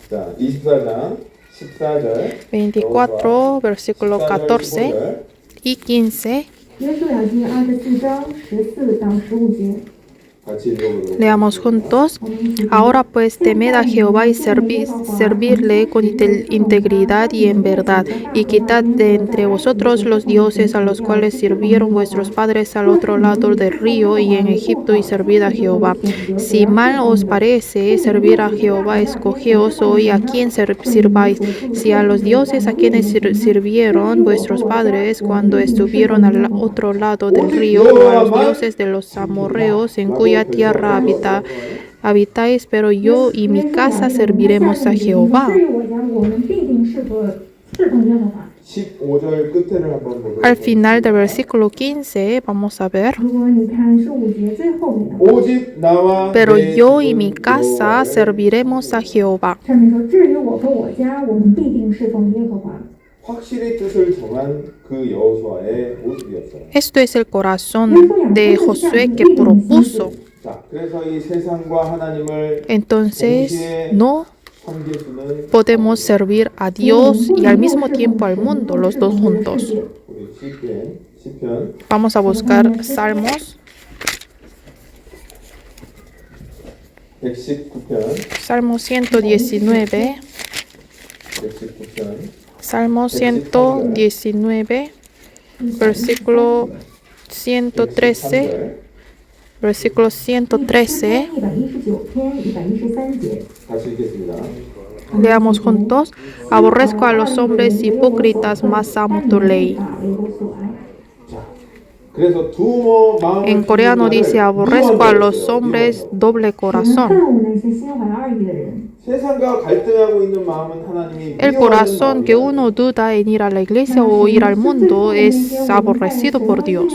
자, 24장 14절 24, versículo 14 15절 y 15. 约书亚记24章14到15节， 같이 읽어보도록 Leamos juntos. 我们一起读。 Ahora pues temed a Jehová y servirle con integridad y en verdad, y quitad de entre vosotros los dioses a los cuales sirvieron vuestros padres al otro lado del río y en Egipto, y servid a Jehová. Si mal os parece servir a Jehová, escogeos hoy a quién sirváis, si a los dioses a quienes sirvieron vuestros padres cuando estuvieron al otro lado del río, o a los dioses de los amorreos en cuya tierra habitáis, pero yo y mi casa serviremos a Jehová. 至于我家，我们必定侍奉耶和华。 15절 끝에를 한번 보도록 Al final del versículo 15 vamos a ver. 如果你看15节最后面的， 오직 나와 Pero 내 yo y 집은 mi casa 여호와를 serviremos a Jehová. 上面说，至于我和我家，我们必定侍奉耶和华。 확실히 뜻을 정한 그 여호수아의 모습이었어요. Esto es el corazón de Josué que propuso. 자, 그래서 이 세상과 하나님을 Entonces, no 섬길 수는 podemos servir a Dios y al mismo tiempo al mundo, los dos juntos. 우리 시편 Vamos a buscar Salmos, 119편 Salmo 119, 119편 Salmo 119, versículo 113, versículo 113. 119篇113节。 같이 읽겠습니다. Leamos juntos. Aborrezco a los hombres hipócritas, mas amo tu ley. 为我所爱。 그래서 마음을 En coreano 품는 dice, 자를 aborrezco a los 미워하셨어요. hombres doble 恨 corazón. 恶那些心怀二意的人。 세상과 갈등하고 있는 마음은 하나님이 El corazón que uno duda en ir a la iglesia o ir al mundo es aborrecido por Dios.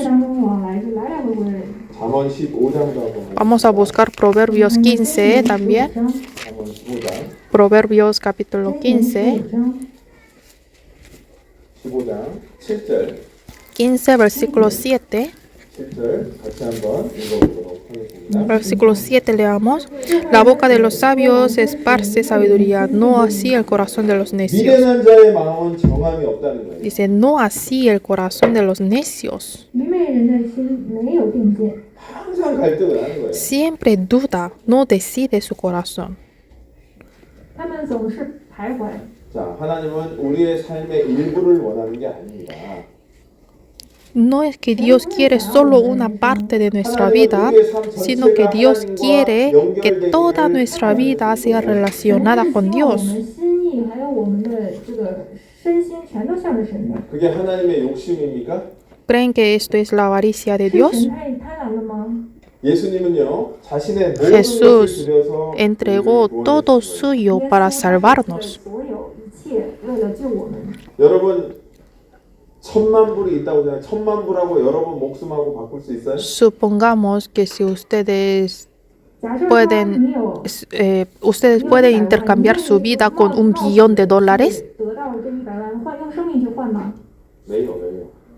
잠언 15장도 한번 Vamos a buscar Proverbios 15 también. 잠언 15장 Proverbios capítulo 15, 15장 7절 15 versículo 7. 7절 같이 한번 읽어보도록 하겠습니다. Versículo 7 leamos. La boca de los sabios esparce sabiduría, no así el corazón de los necios. 미련한 자의 마음은 정함이 없다는 거예요. Dice, no así el corazón de los necios. 愚昧人的心没有定见， 항상 갈등을 하는 거예요. Siempre duda, no decide su corazón. 他们总是徘徊。 자, 하나님은 우리의 삶의 일부를 원하는 게 아닙니다. No es que Dios quiere solo una parte de nuestra vida, sino que Dios quiere que toda nuestra vida sea relacionada con 我 Dios. 们心意还有我们的这个身心全都向着神的。 그게 하나님의 욕심입니까? ¿Creen que esto es la avaricia de 是 Dios? 神太贪婪了吗？ 예수님은요, 자신의 모든 것을 Jesús 들여서 entregó 우리를 todo 구원했어요. suyo para salvarnos. 所有一切为了救我们。 여러분 1000만 불이 있다고 생각해요. 1000만 불하고 여러분 목숨하고 바꿀 수 있어요? Supongamos que si ustedes 假设说 pueden, 你有 ustedes pueden intercambiar su vida con $1 billón. 得到这100万，换用生命去换吗？没有。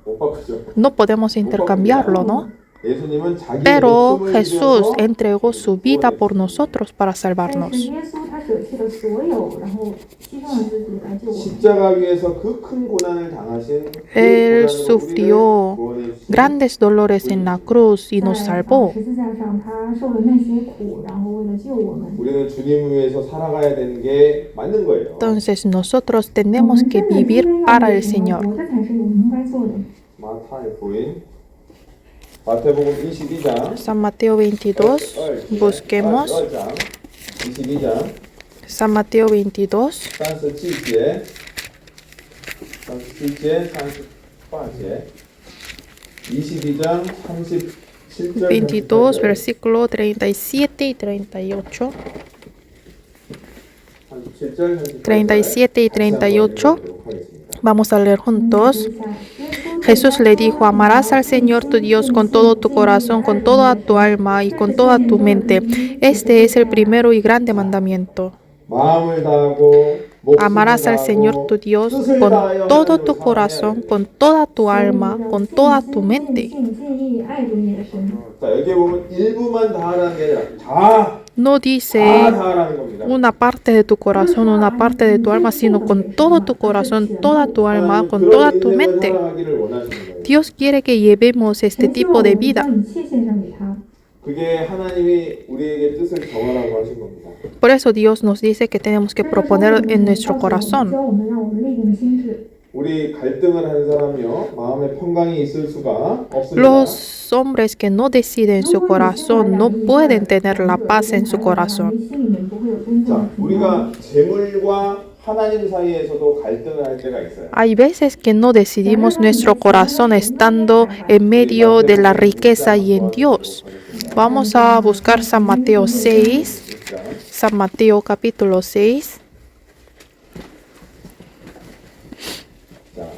못 바꾸죠. No podemos intercambiarlo, ¿no? 예수님은 자기의 Pero 목숨을 Jesús 위해서 entregó su vida por nosotros para 但是 salvarnos. 耶稣他舍弃了所有，然后牺牲了自己来救我们。 십자가 위에서 그 큰 고난을 당하신 그 고난으로 Él 우리를 sufrió 구원해 주신 grandes dolores en la cruz y nos 在 salvó. 十字架上，他受了那些苦，然后为了救我们。 우리는 주님을 위해서 살아가야 되는 게 맞는 거예요. Entonces nosotros 我 tenemos 们 que 真的应 vivir 该 para 为 el 什么 Señor. 活，这才是我们应该做的。 마타의福音마태복음 22장 San Mateo 22, busquemos. 12장 22장 San Mateo 22, 37제 37제 38제 22장 37절 22, versículo 37 y 38. 37절 37 y 38. Vamos a leer juntos. 一下，耶稣 Jesús le dijo, amarás al Señor tu Dios con todo tu corazón, con toda tu alma y con toda tu mente. Este es el primero y grande mandamiento. 마음을 다하고 목숨을 Amarás al Señor 다하고 tu Dios 뜻을 con 다하여 todo 하나님을 tu 사랑해야 corazón, 돼. con toda tu alma, con toda tu mente. 尽意爱主你的神。 자, 여기 보면 일부만 다하라는 게 아니라 다 No dice 다하라는 겁니다. una parte de tu corazón, una parte de tu alma, sino con todo tu corazón, toda tu alma, con toda tu 그런 mente. 인생을 살아가기를 원하시는 거예요. Dios quiere que llevemos este 神希 tipo 望我 de 们 vida. 将一切献上给他。 그게 하나님이 우리에게 뜻을 정하라고 하신 겁니다. Por eso Dios nos dice que tenemos que 这是 proponer 说我们 en nuestro 教 corazón. 我们让我们立定心志。 우리 갈등을 하는 사람이요 마음에 평강이 있을 수가 없습니다. Los hombres que no deciden su corazón no pueden tener la paz en su corazón. 心里面不会有真正 자, 的平安。 우리가 재물과 하나님 사이에서도 갈등을 할 때가 있어요. Hay veces que no decidimos nuestro corazón estando en medio de la riqueza y en Dios. Vamos a buscar San Mateo 6, San Mateo capítulo 6, 자,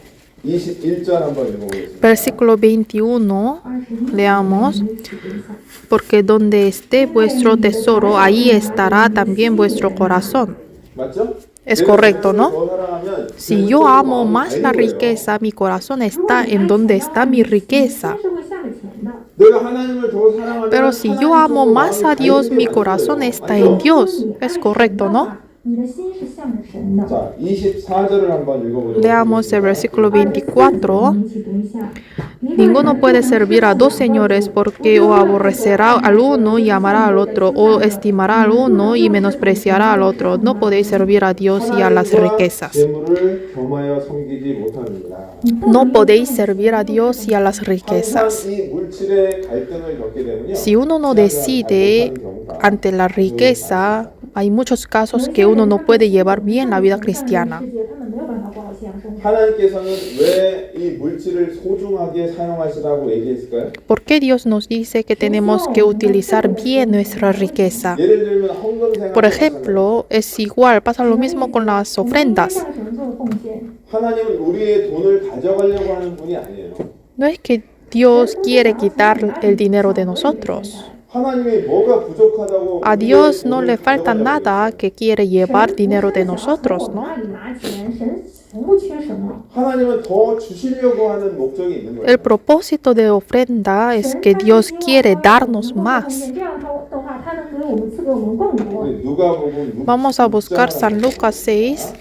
21절 한번 읽어보겠습니다. versículo 21. 21 Leamos. 我们一起读一下。 Porque donde esté vuestro tesoro, ahí estará también vuestro corazón. 맞죠? Es correcto, ¿no? 더 사랑하면 Si yo amo más la riqueza, mi corazón está en donde está mi riqueza. 是会向着钱的。 내가 하나님을 더 사랑하면 Pero si yo amo más a Dios, mi corazón está en Dios. Es correcto, ¿no? 你的心是向着神的。 자, 24절을 한번 읽어보도록 Leamos el versículo 24. 我们一起读一下。 Ninguno puede servir a dos señores porque o aborrecerá al uno y amará al otro, o estimará al uno y menospreciará al otro. No podéis servir a Dios y a las riquezas. 재물을 겸하여 섬기지 못합니다. No podéis servir a Dios y a las 항상 riquezas. 이 물질의 갈등을 겪게 되면요. Si uno no decide ante la riqueza, hay muchos casos que uno no puede llevar bien la vida cristiana. 世界他们没有办法过好信仰生活。 하나님께서는 왜 이 물질을 소중하게 사용하시라고 얘기했을까요? ¿Por qué Dios nos dice que tenemos que utilizar bien nuestra riqueza? 예를 들면 헌금 생활 Por ejemplo, es igual, pasa lo mismo con las ofrendas. 向神做奉献。 하나님은 우리의 돈을 가져가려고 하는 분이 아니에요. No es que Dios quiere quitar el dinero de nosotros. 하나님이 뭐가 부족하다고 A Dios 우리의 no 돈을 le falta 가져가려고 nada que quiere llevar dinero de nosotros, 从 ¿no? 哪里拿钱？神从不缺什么。 하나님은 더 주시려고 하는 목적이 있는 거예요. El propósito de ofrenda es que Dios quiere darnos más. 这样的话，他能给我们赐给我们更多。 우리 누가복음 Vamos a buscar San Lucas 6,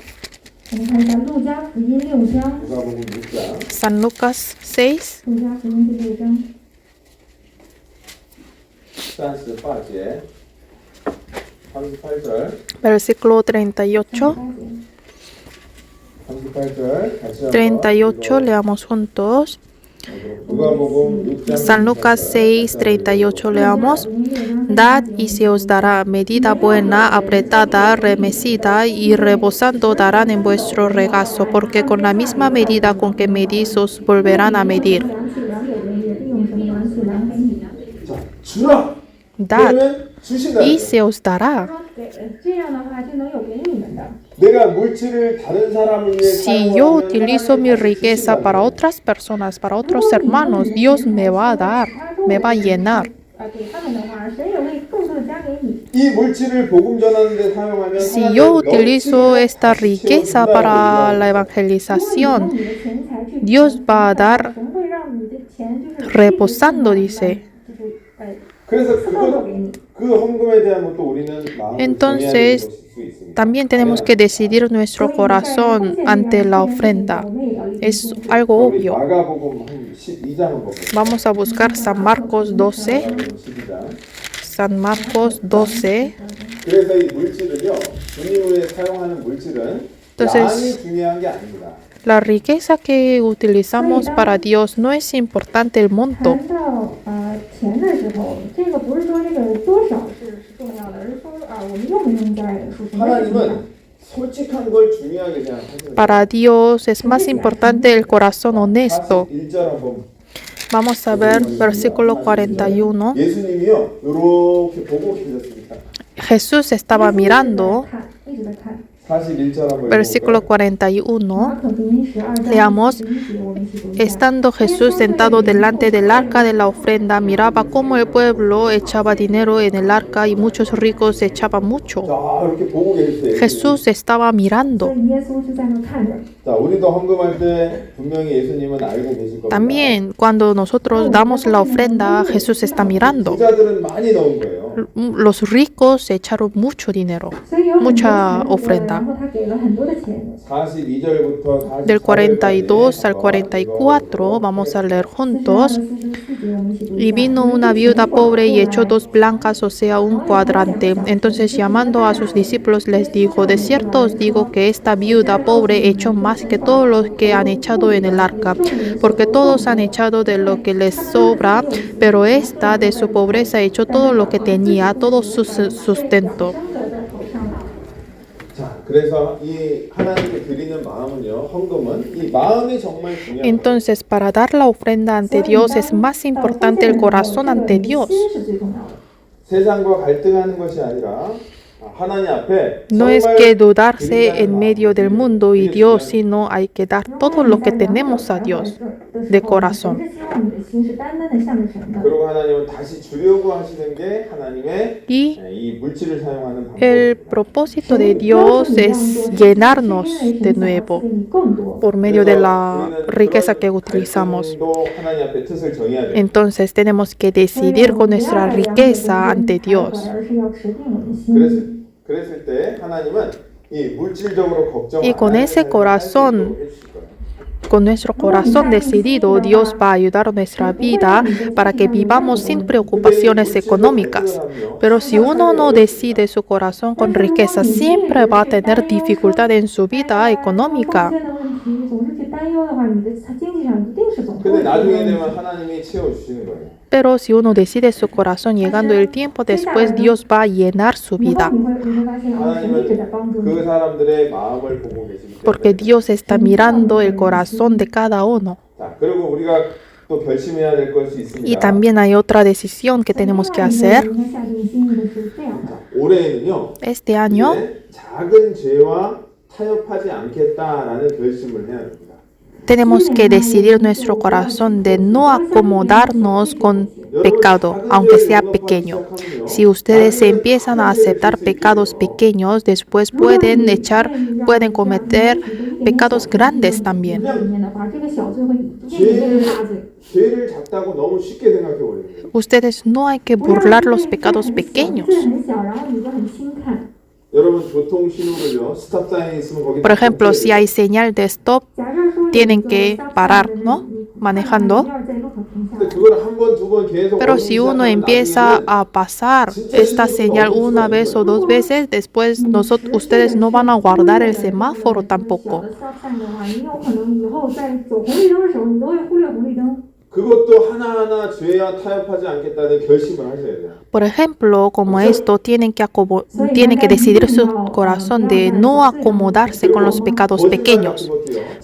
我们看一下《路加福音》6章， 누가복음 6장 San Lucas 6, 《路加福音》第6章。 38제 38절 versículo 38. 38절 같이 한번 38, leamos juntos. 누가복음 6장 San Lucas 6, 38, leamos. Dad y se os dará medida buena, apretada, remecida y rebosando darán en vuestro regazo, porque con la misma medida con que medís os volverán a medir. 量器量给人，也必用什么量器量给你。 자, 주라. Dad 그러면 주신다. y se os dará. 说给这样的话就能有给你们的。 내가 물질을 다른 사람을 위해 Si yo 사용하면 utilizo mi riqueza para otras personas, para otros hermanos, Dios me va a dar, me va a llenar. 给他们的话，神也会更多的加给你。 이 물질을 복음 전하는 데 사용하면 Si 하나님은 yo utilizo 넘치게 esta riqueza 채워준다. para la 如果你 evangelización, 用你的钱财去 Dios va a dar 神会 reposando, dice. 就是 그래서 赐报给你。 그 헌금에 대한 것도 우리는 마음을 정해야 되는 Entonces, 것일 수 있습니다. también tenemos que decidir nuestro corazón ante la ofrenda. Es algo 우리 obvio. 마가복음 한 12장 한번 볼까요? Vamos a buscar San Marcos 12. 마가복음 12장. San Marcos 12. 그래서 이 물질은요, 주님을 사용하는 물질은 Entonces, 양이 중요한 게 아닙니다. La riqueza que utilizamos para Dios no es importante el monto. 谈到钱的时候，这个不是说这个多少是重要的，而是说我们用不用在属神的领域上。 하나님은 솔직한 걸 중요하게 생각하시는 Para Dios es más importante el corazón honesto. 1절 한번. Vamos a ver versículo 41. 예수님이요, 이렇게 보고 계셨습니다. Jesús estaba mirando. 一直在看。 41절 한번 Versículo 읽어볼까요? 41. 可福音12章 Leamos. 11节，我们一起读一下。 Estando Jesús sentado delante del arca de la ofrenda, miraba cómo el pueblo echaba dinero en el arca y muchos ricos echaban mucho. 자, 이렇게 보고 계세요. Jesús estaba 所 mirando. 以耶稣就在那看着。 자, 우리도 헌금할 때 분명히 예수님은 알고 계실 겁니다. También cuando nosotros damos la ofrenda, Jesús está mirando. 부자들은 많이 넣은 거예요. Los ricos echaron mucho dinero, 所以有很多 mucha 钱， ofrenda. 然后他给了很多的钱。 42절부터 Del 42 al 44 vamos a leer juntos. 44节我们一起读 Y 一下。 vino una viuda pobre y echó 2 blancas, o sea, un cuadrante. Entonces, llamando a sus discípulos, les dijo: De cierto os digo que esta viuda pobre echó más que todos los que han echado en el arca, porque todos han echado de lo que les sobra, pero esta de su pobreza echó todo lo que tenía, todo su sustento. 자, 그래서 이 하나님께 드리는 마음은요, 헌금은 이 마음이 정말 중요합니다. Entonces, para dar la ofrenda ante Dios es más importante el corazón ante Dios. 心是最重要的。 세상과 갈등하는 것이 아니라 하나님 앞에 No es 정말 que dudarse 드린다는 en medio del mundo y Dios, sino hay que dar todo lo que tenemos a Dios de corazón. 是希望你的心是单单的向着神的。 그리고 하나님은 다시 주려고 하시는 게 하나님의 Y 이 물질을 사용하는 방법. el propósito de Dios es llenarnos de nuevo por medio de la riqueza que utilizamos. 하나님 앞에 뜻을 정해야 돼요. Entonces tenemos que decidir con nuestra riqueza ante Dios. 而是要持定我们的心。 그랬을 때 하나님은 이 물질적으로 걱정 Y 안 con 하는 ese 삶을 corazón, 살게 해주실 거예요. con nuestro corazón decidido, Dios va a ayudar a nuestra vida para que vivamos sin preocupaciones económicas. Pero si uno no decide su corazón con riqueza, siempre va a tener dificultad en su vida económica. 现在问题总是去担忧的话，你的经济上一定是总会 근데 有 나중에 问题。 되면 하나님이 채워주시는 거예요. Pero si uno decide su corazón, llegando el tiempo después, Dios va a llenar su 以后 vida. 你会发现，神一直在帮助 그 你。 사람들의 마음을 보고 계시기 Porque 때문에. Dios está mirando el corazón de cada uno. 자, 그리고 우리가 또 결심해야 될 것이 있습니다. Y también hay otra decisión que tenemos que hacer. 应该下定心意的是这样的： 올해는요. Este año 이제 작은 죄와 타협하지 않겠다라는 결심을 해야 됩니다. tenemos que decidir nuestro corazón de no acomodarnos con pecado, aunque sea pequeño. Si ustedes empiezan a aceptar pecados pequeños, después pueden cometer pecados grandes también. 里面的话，这个小罪会逐渐变成大罪。 죄를 작다고 너무 쉽게 생각해 버립니다. Ustedes no hay que burlar los pecados pequeños. 罪很小，然后你就很轻看。 여러분 교통 신호를요. 스탑 사인이 있으면 거기 Por ejemplo, si hay señal de stop, 假设说 tienen que parar, ¿no? Manejando. 要在路口停下 근데 그걸 한 번, 두 번 계속 Pero si uno empieza a pasar esta señal una vez o 2 veces, después ustedes no van a guardar el semáforo 小 tampoco. 的 stop sign 的话，你有可能以后在走红绿灯的时候，你都会忽略红绿灯。 그것도 하나하나 죄와 타협하지 않겠다는 결심을 하셔야 돼요. Por ejemplo, como esto, tienen que decidir su corazón de no acomodarse con los pecados pequeños.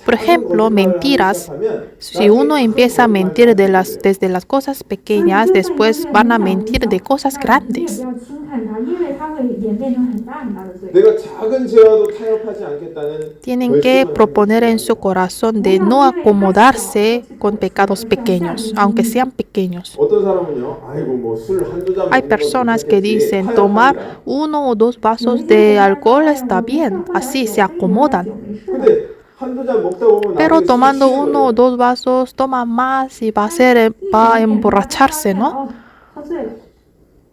Por ejemplo, mentiras. Si uno empieza a mentir desde las cosas pequeñas, después van a mentir de cosas 不 grandes. 要轻看它，因为它会演变成很大很大的罪。 내가 작은 죄와도 타협하지 않겠다는 Tienen que proponer en su corazón de no acomodarse con pecados pequeños, aunque sean pequeños. 어떤 사람은요. 아이고 뭐 술 한두 잔 Hay personas que dicen tomar 1 o 2 vasos de alcohol está bien, así se acomodan. 근데 한두 잔 먹다 보면 Pero 나중에 tomando 술 uno o 취해버려요. dos vasos, toma más y va a emborracharse, ¿no? 喝醉了。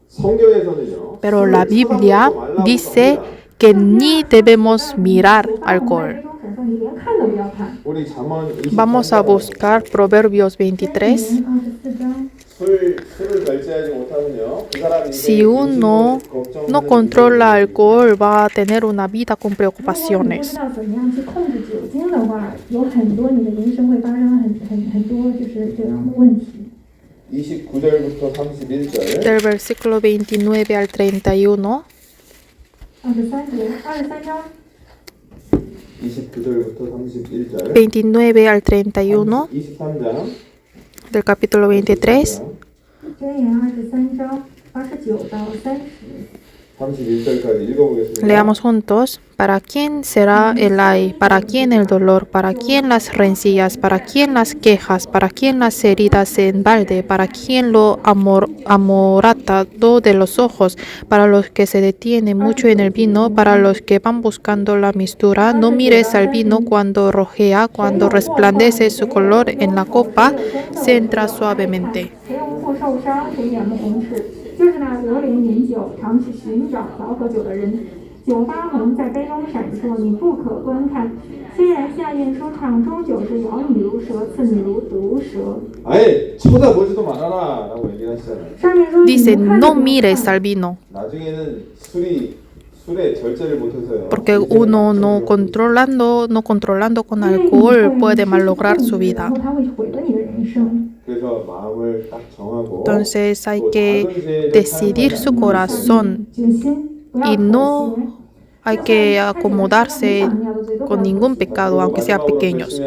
성경에서는요. Pero 술을 la Biblia 쳐다보지도 말라고 dice 합니다. que ni debemos mirar 酒吧我们在 alcohol. 杯中闪烁，你连看都不要看。 우리 잠언 Vamos a buscar Proverbios 23. 24章。 술을 결제하지 못하면요. 그 사람 Si 인생의 uno 근심을 걱정하는 no controla 일이 alcohol, va a tener una vida con 如果你不知 preocupaciones. 道怎么样去控制酒精的话，有很多你的人生会发生很多就是这样的问题。 29절부터 31절. Del versículo 29 al 31. 23章。 29절부터 31절. 29 al 31 23장. del capítulo 23. 箴言23章29到30。 31절까지 읽어보겠습니다. Leamos juntos. ¿Para quién será el ay? ¿Para quién el dolor? ¿Para quién las rencillas? ¿Para quién las quejas? ¿Para quién las heridas en balde? ¿Para quién lo amoratado de los ojos? Para los que se detienen mucho en el vino, para los que van buscando la mistura. No mires al vino cuando rojea, cuando resplandece su color en la copa, se entra suavemente. 谁无故受伤，谁眼目红赤，就是那得灵饮酒，常去寻找早喝酒的人。酒发红，在杯中闪烁，你不可观看。虽然下咽舒畅，终究是咬你如蛇，刺你如毒蛇。 아예 쳐다보지도 말아라 라고 얘기하시잖아요. 上面说你 Dice, 们看 no 都不 mires 看 al vino, 나중에는 술에 절제를 못해서요. porque uno no controlando con alcohol puede malograr su 然 vida. 后它会毁了你的人生。 그래서 마음을 딱 정하고 Entonces hay 또 que 작은 죄를 decidir 사용하지 su 않는 corazón 决心，不要 y 妥 no 协。 hay que acomodarse con ningún pecado, aunque sea pequeños.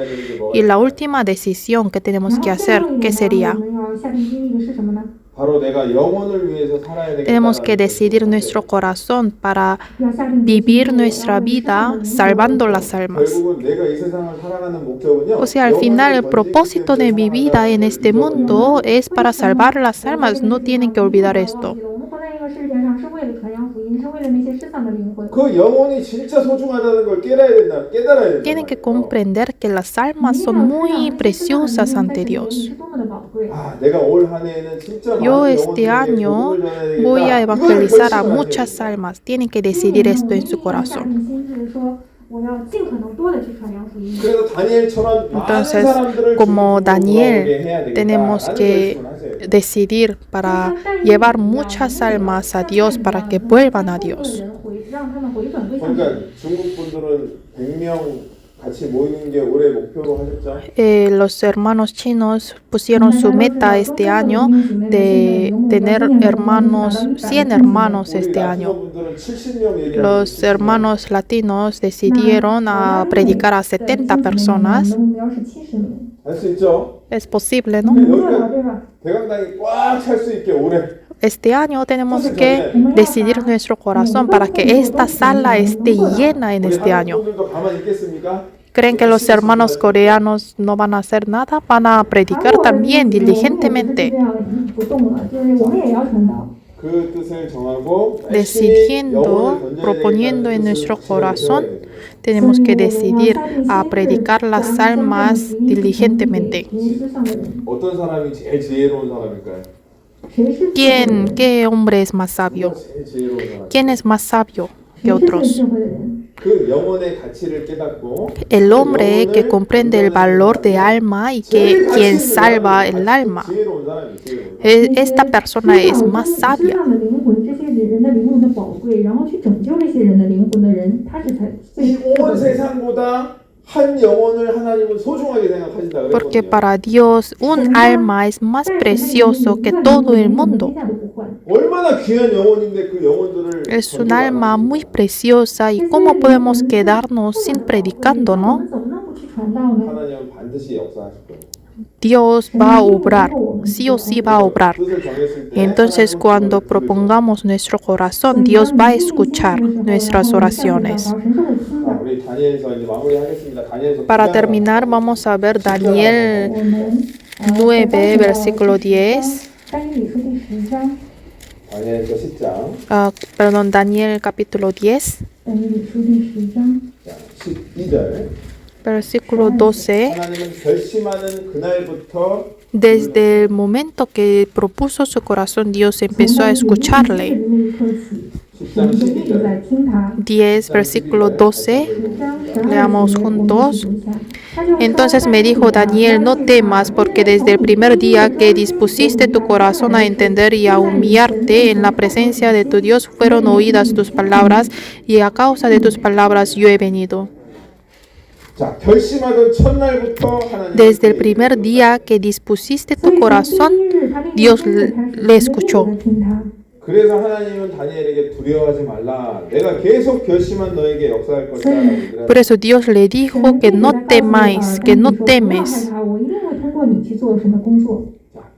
Y la última decisión que tenemos que hacer, ¿qué sería? 我们要下定决心的是什么呢？ 바로 내가 영혼을 위해서 살아야 되겠다. Tenemos que decidir nuestro corazón para 要下定决心 vivir nuestra vida salvando las almas. 결국은 내가 이 세상을 살아가는 목적은요. O sea, al final el propósito de mi vida en este mundo es para salvar las almas. No tienen que olvidar esto. 我们活在这个世界上是为了传扬福音，是为了那些失丧的灵魂。 그 영혼이 진짜 소중하다는 걸 깨달아야 된다. Tienen que comprender que las almas son muy preciosas ante Dios. 是多么的宝贵。 아, 내가 올 한 해에는 진짜 Yo 많은 este 영혼들에게 año 복음을 전해야 되겠다. voy a 이걸 evangelizar a 결심하셔야 muchas 돼요. almas. Tienen que decidir esto en su 下 corazón. 定心智说，我要尽可能多的去传扬福音。 그래서 다니엘처럼 많은 Entonces, 사람들을 como 중심으로 Daniel, 돌아오게 해야 되겠다. tenemos 라는 que 결심을 하세요. decidir para llevar muchas almas a Dios para que vuelvan a Dios. 让他们回转归向神。 그러니까 중국 분들은 100명 같이 모이는 게 올해 목표로 하셨죠? Los hermanos chinos pusieron su meta este año de tener hermanos, 100 hermanos este año. 분들은 70명 얘기하는데 Los hermanos latinos decidieron a predicar a 70 personas. 目标是70名。 할수 있죠? Es posible, ¿no? 对吧？对吧？ 대강당이 꽉 찰 수 있게 올해 Este año tenemos que decidir nuestro corazón para que esta sala esté llena en 우리 este 한국 año. 분들도 가만히 있겠습니까? ¿Creen que los hermanos coreanos no van a hacer nada? Van a predicar también 这 diligentemente, 样不动了，就是我们也要传道。 그 뜻을 정하고 decidiendo, proponiendo en nuestro corazón. Tenemos que decidir a predicar las almas diligentemente. 어떤 사람이 제일 지혜로운 사람일까요? ¿Qué hombre es más sabio? 제일 지혜로운 사람. ¿Quién es más sabio que otros? 그 영혼의 가치를 깨닫고 El hombre que comprende el valor de alma y que quien salva el alma. 지혜로운 사람이 지혜로운 사람. Esta persona es más sabia. 这些人的灵魂的宝贵，然后去拯救这些人的灵魂的人，他是才最 온 세상보다 한 영혼을 하나님은 소중하게 생각하신다 Porque 그랬거든요. para Dios un alma es más precioso que todo el mundo. 얼마나 귀한 영혼인데 그 영혼들을 Es un alma muy preciosa y cómo podemos quedarnos sin predicando, ¿no? 하나님은 반드시 역사하실 거예요. Dios va a obrar, sí o sí va a obrar. 뜻을 정했을 때 Entonces cuando propongamos nuestro corazón, Dios va a escuchar nuestras oraciones. 자, 우리 다니엘서 이제 마무리하겠습니다. 다니엘서 Para terminar, vamos a ver Daniel 9, versículo 10. 다니엘서 10장 Perdón, Daniel capítulo 10. 자, 12절 versículo 12. 하나님은 결심하는 그날부터 Desde el momento que propuso su corazón, Dios empezó a escucharle. 10장 12절 10, versículo 12. Leamos juntos. Entonces me dijo Daniel, no temas, porque desde el primer día que dispusiste tu corazón a entender y a humillarte en la presencia de tu Dios, fueron oídas tus palabras, y a causa de tus palabras yo he venido. 자, 결심하던 첫날부터 하나님 Desde el primer día que dispusiste tu corazón, Dios le escuchó. 그래서 하나님은 다니엘에게 두려워하지 말라. 내가 계속 결심한 너에게 역사할 것이라고 얘기를 Por eso Dios le dijo que no temáis, que no temes. 자,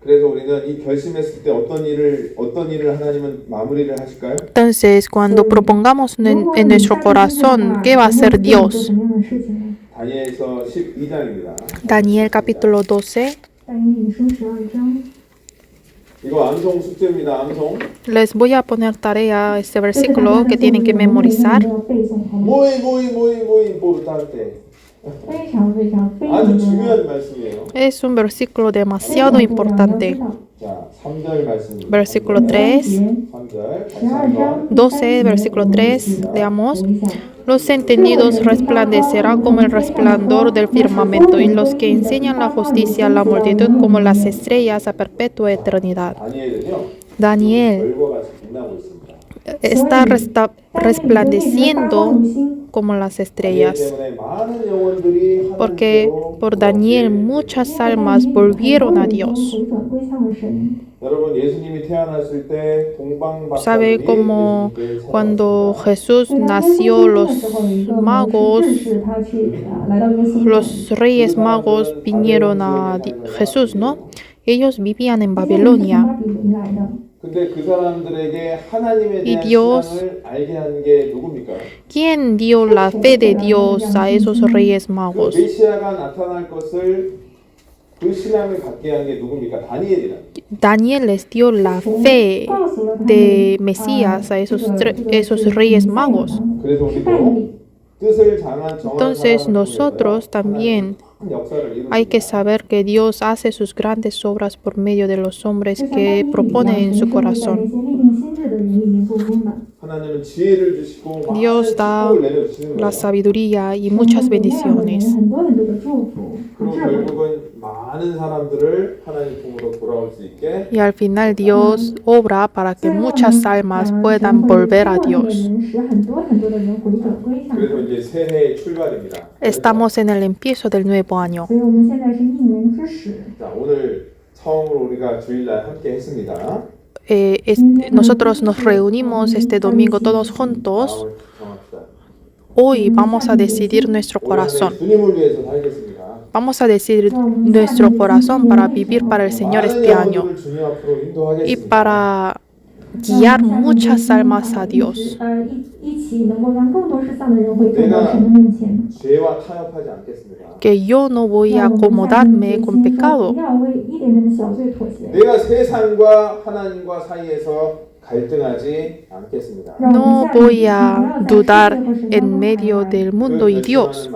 그래서 우리는 이 결심했을 때 어떤 일을 하나님은 마무리를 하실까요? Entonces, cuando propongamos en nuestro corazón, ¿qué va a hacer Dios? 다니엘서 12장입니다. Daniel capítulo 12. 이거 암송 숙제입니다. 암송. Les voy a poner tarea este versículo que tienen que memorizar. muy importante. 아주 중요한 말씀이에요. Es un versículo demasiado importante. 자, 3절 말씀입니다. Versículo 3. 3절. 다시 한번. 12, versículo 3. Leamos. Los entendidos resplandecerán como el resplandor del firmamento, y los que enseñan la justicia a la multitud como las estrellas a perpetua eternidad. 다니엘은요. Daniel 별과 같이 빛나고 있습니다. está resplandeciendo como las estrellas, porque por Daniel muchas almas volvieron a Dios. ¿Sabe cómo cuando Jesús nació los magos, los reyes magos vinieron a Jesús, ¿no? Ellos vivían en Babilonia. Y Dios, ¿quién dio la fe de Dios a esos reyes magos? Daniel les dio la fe de Mesías a esos reyes magos. Entonces nosotros también hay que saber que Dios hace sus grandes obras por medio de los hombres que propone en su corazón. Dios da la sabiduría y muchas bendiciones. Y al final Dios obra para que muchas almas puedan volver a Dios. Estamos en el empiezo del nuevo año. Nosotros nos reunimos este domingo todos juntos. Hoy vamos a decidir nuestro corazón. Vamos a decidir nuestro corazón para vivir para el Señor este año y para guiar muchas almas a Dios. Que yo no voy a acomodarme con pecado. No voy a dudar en medio del mundo y Dios.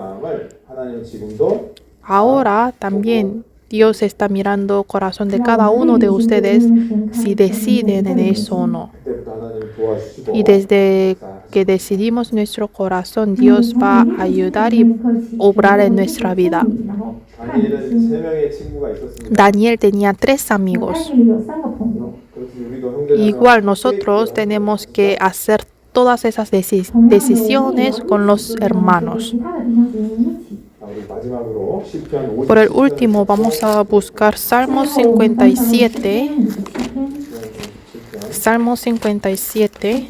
Ahora también Dios está mirando el corazón de cada uno de ustedes si deciden en eso o no. Y desde que decidimos nuestro corazón, Dios va a ayudar y obrar en nuestra vida. Daniel tenía 3 amigos. Igual nosotros tenemos que hacer todas esas decisiones con los hermanos. Por el último vamos a buscar Salmo 57. Salmo 57.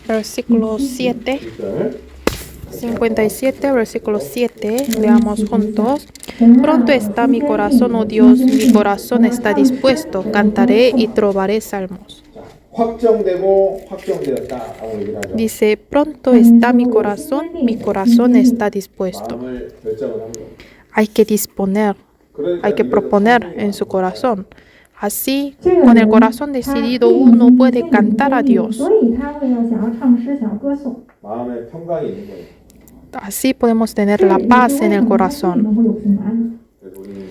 Versículo 7. 57, versículo 7, leamos juntos. Pronto está mi corazón, oh Dios, mi corazón está dispuesto, cantaré y trovaré salmos. Dice, pronto está mi corazón está dispuesto. Hay que disponer hay que proponer en su corazón. Así, con el corazón decidido, uno puede cantar a Dios. 所以他会要想要唱诗，想要歌颂。 마음에 평강이 있는 거예요. Así podemos tener la paz en el corazón. 能会有平安。 그래서 우리는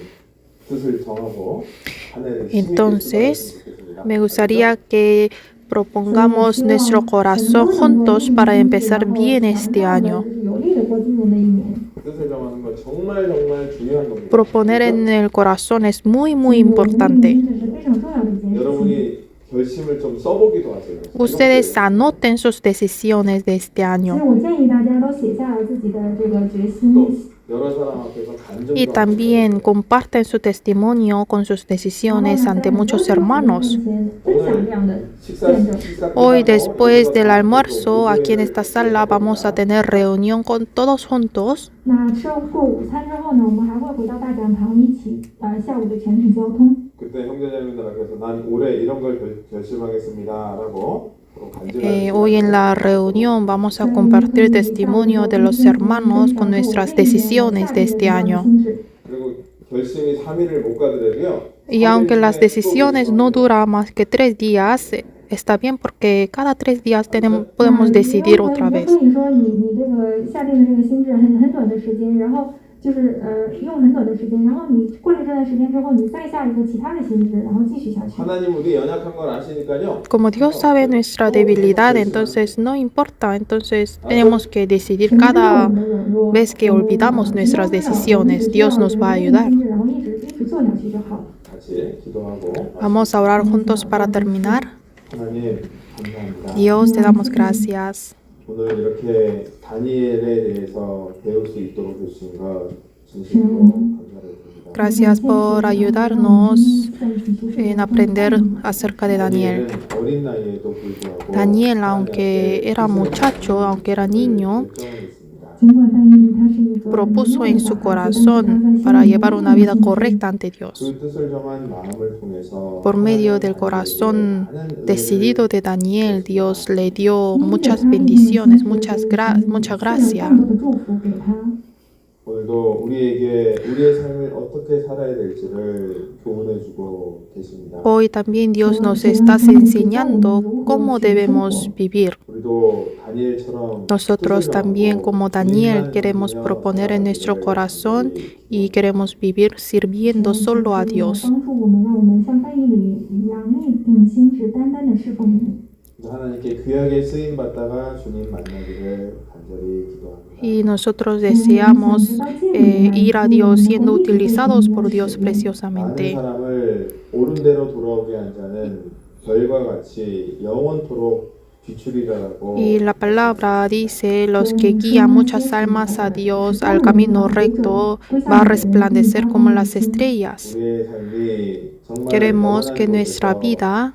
뜻을 정하고 한 해를 Entonces, me gustaría que propongamos nuestro corazón juntos para empezar bien este año. 有利的过今年的一年。 뜻을 정하는 건 정말 중요한 겁니다. Proponer en el corazón es muy importante. 这是非常重要的一件事情。 여러분이 결심을 좀 써보기도 하세요. Ustedes anoten sus decisiones de este 所以 año 我建议大家都写下来自己的这个决 또 心。 여러 사람 앞에서 간증도 y también comparten su testimonio con sus decisiones ante muchos hermanos. 分享这样的 Hoy, después del almuerzo, aquí en esta sala vamos a tener reunión con todos juntos. 那吃过午餐之后呢，我们还会回到大讲堂一起下午的全体交通。 그때 형제자매들 앞에서 난 올해 이런 걸 결심하겠습니다라고 Hoy en la reunión vamos a compartir testimonio de los hermanos con nuestras decisiones de este año. 그리고 결심이 3일을 못 가더라도요. Y aunque las decisiones no duran más que 3 días, está bien porque cada 3 días podemos decidir otra vez. 跟你说你这个下定的这个心智很短的时间，然后就是用很短的时间，然后你过了这段时间之后，你再下一个其他的心智，然后继续下去。 하나님 우리 연약한 걸 아시니까요. Como Dios sabe nuestra debilidad, entonces no importa, entonces tenemos que decidir cada vez que olvidamos nuestras decisiones. Dios nos va a ayudar. 然后一直做下去就好了。 같이 기도하고 Vamos a orar juntos para terminar. 하나님 감사합니다. Dios, te damos gracias. 오늘 이렇게 다니엘에 대해서 배울 수 있도록 해주신 것 진심으로 감사를 드립니다. Gracias por ayudarnos en aprender acerca de Daniel. 다니엘은 어린 나이에도 불구하고 Daniel, aunque era muchacho, aunque era niño, propuso en su corazón para llevar una vida correcta ante Dios. 그 뜻을 정한 마음을 통해서 Por medio del corazón decidido de Daniel, Dios le dio muchas bendiciones, mucha gracia. 오늘도 우리에게 우리의 삶을 어떻게 살아야 될지를 교훈해주고 계십니다. Hoy también Dios nos está enseñando cómo debemos vivir. 우리도 다니엘처럼 Nosotros también, como Daniel, queremos proponer en nuestro corazón y queremos vivir sirviendo solo a Dios. 帮助我们，让我们像但以理一样立定心志，单单的侍奉你。 하나님께 귀하게 쓰임 받다가 주님 만나기를 간절히 기도합니다. Y nosotros deseamos ir a Dios siendo utilizados por Dios 많은 preciosamente. 사람을 옳은 대로 돌아오게 한 자는 별과 같이 영원토록 비추리라라고. Y la palabra dice, los que guían muchas almas a Dios al camino recto va a resplandecer como las estrellas. 우리의 삶이 정말 Queremos que 영원한 nuestra 곳에서 vida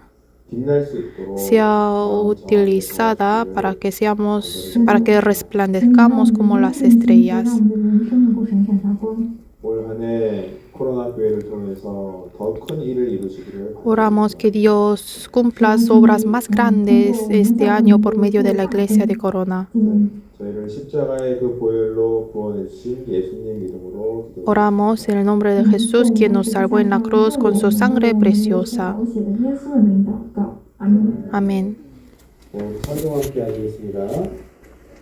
빛날 수 있도록 sea utilizada para que resplandezcamos como las estrellas. 让我们的人生能够闪闪发光。 올 한 해 코로나 교회를 통해서 더 큰 일을 이루시기를 Oramos que Dios cumpla obras más grandes este año por medio de la iglesia de Corona. 저희를 십자가의 그 보혈로 구원해 주신 예수님 이름으로 기도합니다. Oramos en el nombre de Jesús, quien nos salvó en la cruz con su sangre preciosa. 我写的耶稣的名祷告，阿门。 Amén. 찬송 함께 하시겠습니다.